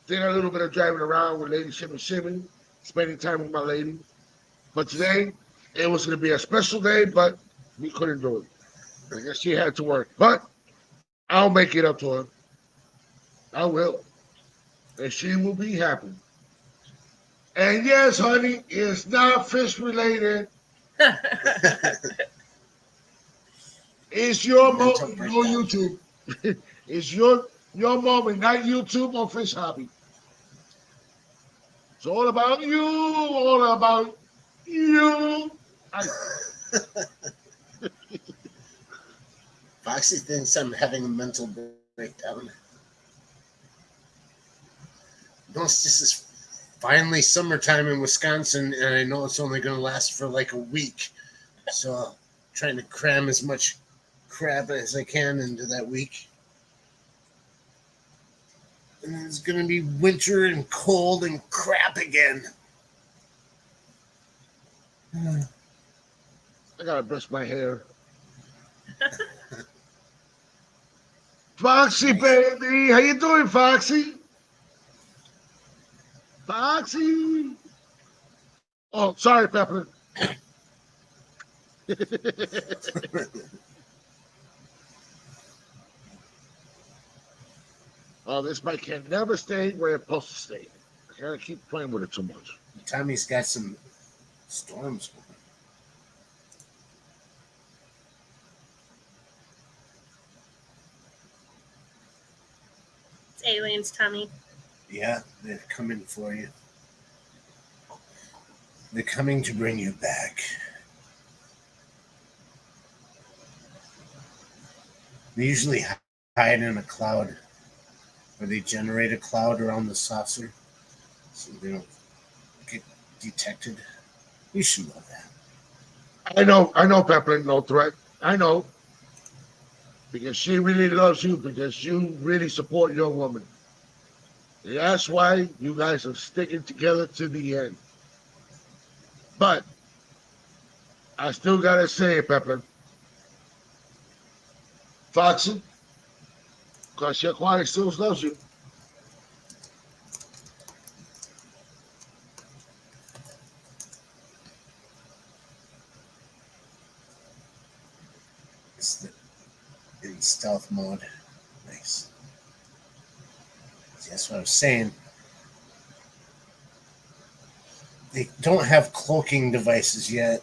did a little bit of driving around with Lady Shimmy Shimmy, spending time with my lady. But today, it was going to be a special day, but we couldn't do it. I guess she had to work. But I'll make it up to her. I will. And she will be happy. And yes, honey, it's not fish related. It's your Mental moment, no breakdown. YouTube. It's your moment, not YouTube or Fish Hobby. It's all about you, all about you. Foxy thinks I'm having a mental breakdown. No, it's just this finally summertime in Wisconsin, and I know it's only going to last for like a week. So I'm trying to cram as much crap as I can into that week. And then it's going to be winter and cold and crap again. I gotta brush my hair. Foxy, baby. How you doing, Foxy? Foxy. Oh, sorry, Pepper. Oh, this mic can never stay where it's supposed to stay. I gotta keep playing with it too much. Tommy's got some storms going. It's aliens, Tommy. Yeah, they're coming for you. They're coming to bring you back. They usually hide in a cloud, or they generate a cloud around the saucer so they don't get detected. You should know that. I know, Pepper, no threat. I know. Because she really loves you, because you really support your woman. That's why you guys are sticking together to the end. But I still gotta say it, Pepper. Foxy, because your Aquatics still loves you. It's in stealth mode. Nice. See, that's what I was saying. They don't have cloaking devices yet,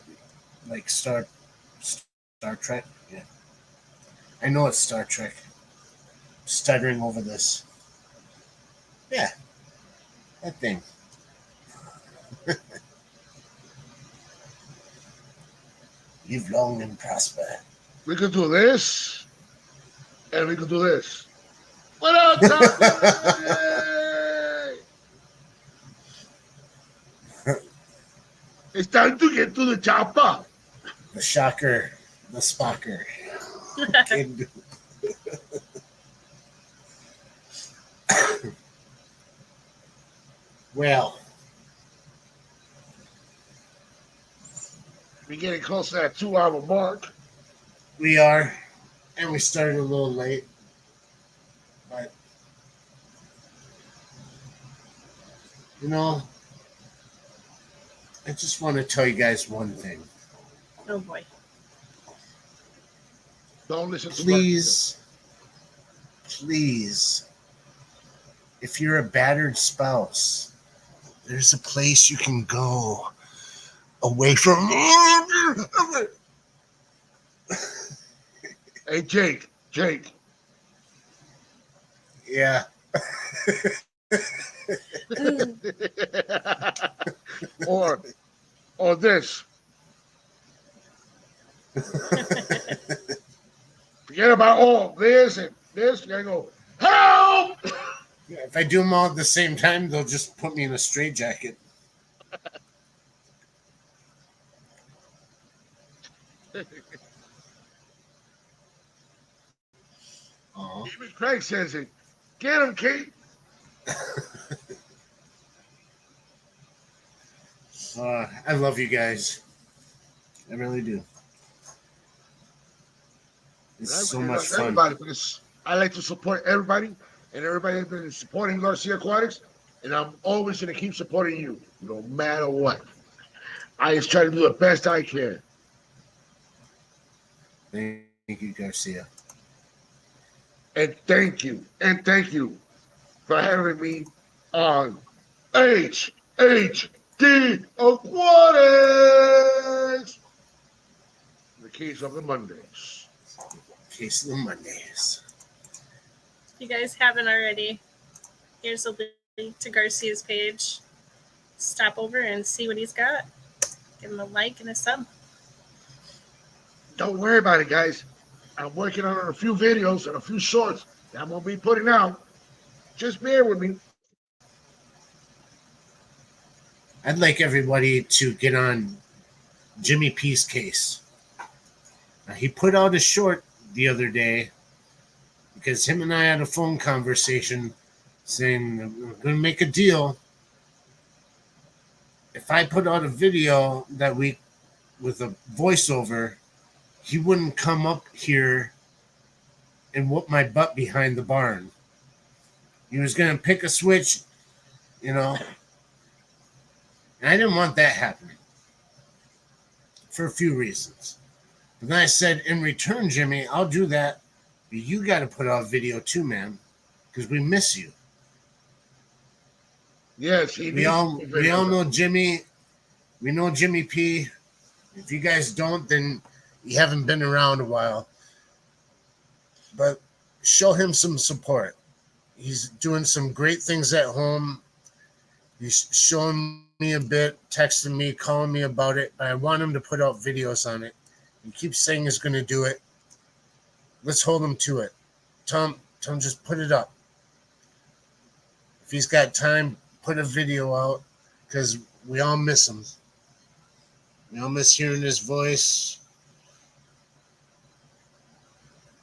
like Star Trek. Yeah, I know it's Star Trek. Stuttering over this. Yeah, that thing. Live long and prosper. We could do this, and we could do this. What up, Tommy? It's time to get to the chopper. The shocker, the spocker. Well, We're getting close to that 2 hour mark. we are, and we started a little late, but you know, I just want to tell you guys one thing. Oh boy. Don't listen to Please, if you're a battered spouse, there's a place you can go away from. Hey, Jake. Yeah. or this. Forget about all this and this. You gotta go, help! Yeah, if I do them all at the same time, they'll just put me in a straitjacket. Even Craig says it. Get him, Kate. I love you guys. I really do. It's so much fun. Everybody, because I like to support everybody, and everybody has been supporting Garcia Aquatics, and I'm always going to keep supporting you, no matter what. I just try to do the best I can. Thank you, Garcia. And thank you for having me on HHD Aquatics. The case of the Mondays. Case of the Mondays. If you guys haven't already, here's a link to Garcia's page. Stop over and see what he's got. Give him a like and a sub. Don't worry about it, guys. I'm working on a few videos and a few shorts that I'm going to be putting out. Just bear with me. I'd like everybody to get on Jimmy P's case. He put out a short the other day because him and I had a phone conversation saying we're going to make a deal. If I put out a video that week with a voiceover, he wouldn't come up here and whoop my butt behind the barn. He was going to pick a switch, and I didn't want that happening for a few reasons. But then I said, in return, Jimmy, I'll do that, but you got to put out a video too, man, because we miss you. Yes, we all know Jimmy. We know Jimmy P. If you guys don't, then you haven't been around a while. But show him some support. He's doing some great things at home. He's showing me a bit, texting me, calling me about it. But I want him to put out videos on it. He keeps saying he's going to do it. Let's hold him to it. Tell him just put it up. If he's got time, put a video out, because we all miss him. We all miss hearing his voice.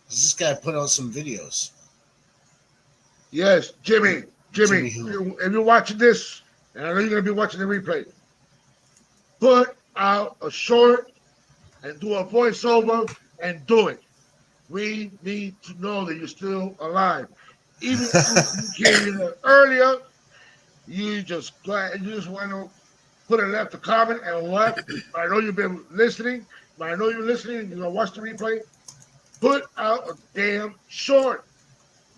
He's just got to put out some videos. Yes, Jimmy, if you're watching this, and I know you're going to be watching the replay, put out a short and do a voiceover and do it. We need to know that you're still alive. Even if you came in earlier, you just want to put a left a comment and left. I know you've been listening. You're going to watch the replay. Put out a damn short.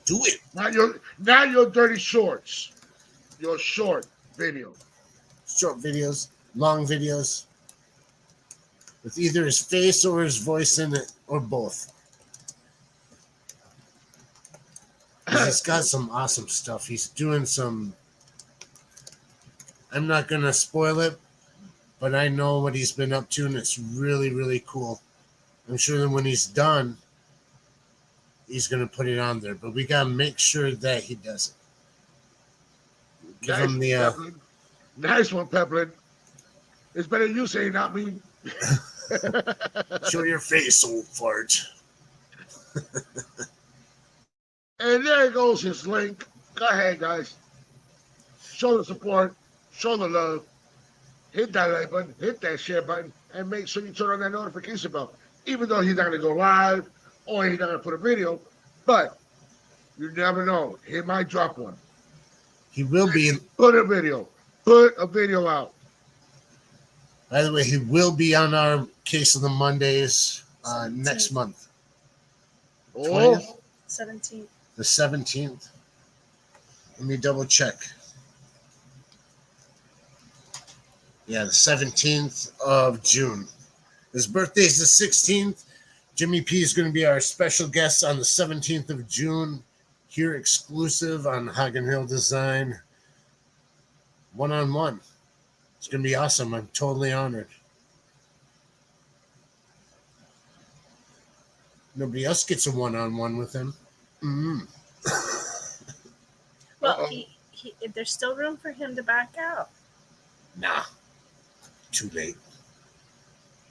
Do it. Not your dirty shorts. Your short video. Short videos. long videos with either his face or his voice in it, or both. He's got some awesome stuff. He's doing some. I'm not gonna spoil it, but I know what he's been up to, and it's really, really cool. I'm sure that when he's done, he's gonna put it on there. But we gotta make sure that he does it. Give him the. Pepperin. Nice one, Pepperin. It's better you saying, not me. Show your face, old fart. And there goes his link. Go ahead, guys. Show the support. Show the love. Hit that like button. Hit that share button. And make sure you turn on that notification bell. Even though he's not going to go live or he's not going to put a video. But you never know. He might drop one. He will be. Put a video. Put a video out. By the way, he will be on our Case of the Mondays next month. Oh, 17th. The 17th. Let me double check. Yeah, the 17th of June. His birthday is the 16th. Jimmy P is going to be our special guest on the 17th of June. Here exclusive on Hagen Hill Design. One-on-one. It's going to be awesome. I'm totally honored. Nobody else gets a one-on-one with him. Mm-hmm. Well, there's still room for him to back out. Nah. Too late.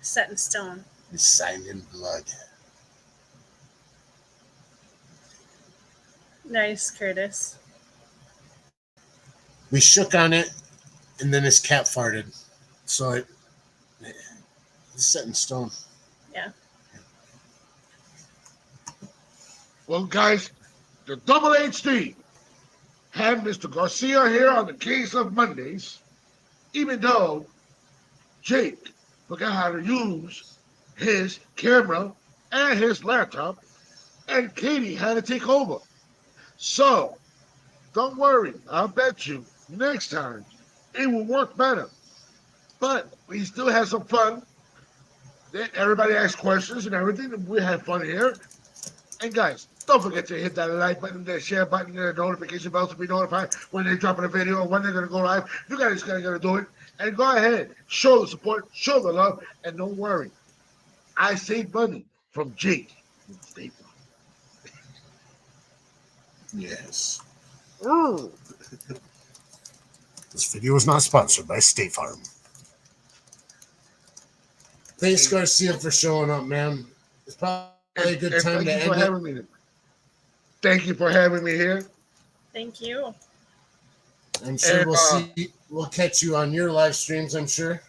Set in stone. It's signed in blood. Nice, Curtis. We shook on it, and then his cat farted. So it's set in stone. Yeah. well, guys, the Double HD had Mr. Garcia here on the Case of Mondays, even though Jake forgot how to use his camera and his laptop, and Katie had to take over. So, don't worry, I'll bet you next time it will work better. But we still had some fun. Everybody asked questions and everything, and we had fun here. And guys, don't forget to hit that like button, that share button, and the notification bell to be notified when they're dropping a video or when they're going to go live. You guys gotta do it. And go ahead, show the support, show the love, and don't worry. I save money from Jake. Yes. Ooh. This video is not sponsored by State Farm. Thanks, Garcia, for showing up, man. It's probably a good time to end it. Thank you for having me here. Thank you. I'm sure we'll catch you on your live streams, I'm sure.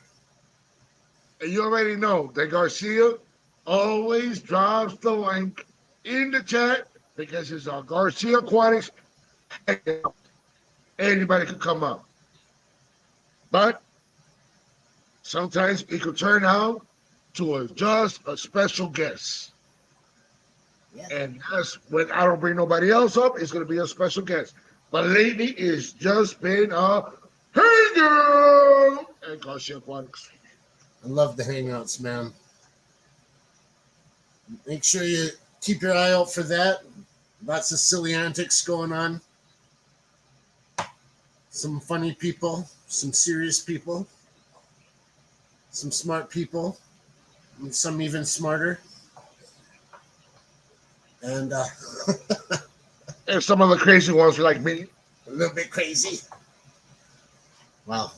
And you already know that Garcia always drops the link in the chat because it's our Garcia Aquatics. Anybody can come up. But sometimes it could turn out to just a special guest. Yeah. And that's when I don't bring nobody else up, it's going to be a special guest. But lately, it's just been a hey girl and Garcia Aquatics. I love the hangouts, man. Make sure you keep your eye out for that. Lots of silly antics going on. Some funny people, some serious people, some smart people, and some even smarter. And And some of the crazy ones like me. a little bit crazy. Wow.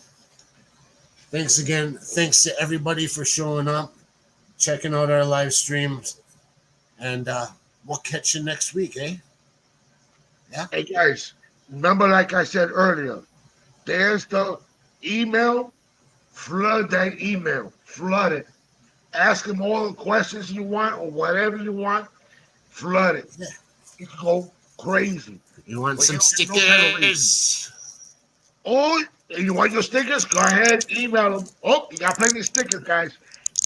Thanks again. Thanks to everybody for showing up, checking out our live streams. And we'll catch you next week, eh? Yeah. Hey guys, remember like I said earlier, there's the email. Flood that email. Flood it. Ask them all the questions you want or whatever you want. Flood it. Yeah. You can go crazy. You want Well, some you don't know how to read. stickers? Oh, and you want your stickers? Go ahead, email them. Oh, you got plenty of stickers, guys.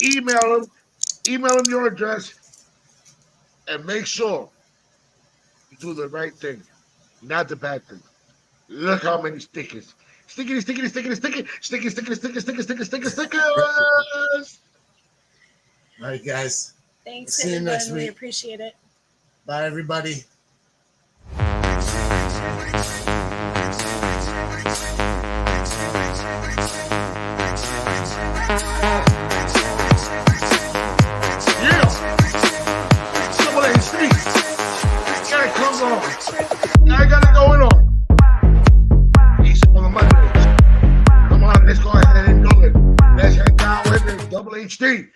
Email them. Email them your address. And make sure you do the right thing, not the bad thing. Look how many stickers. Stickers. All right, guys. Thanks, See you everyone. next We week. appreciate it. Bye, everybody. Yeah. Double HD. Got it comes on. I got it going on. Peace on the Mondays. Come on, let's go ahead and do it. Let's hang out with it. Double HD.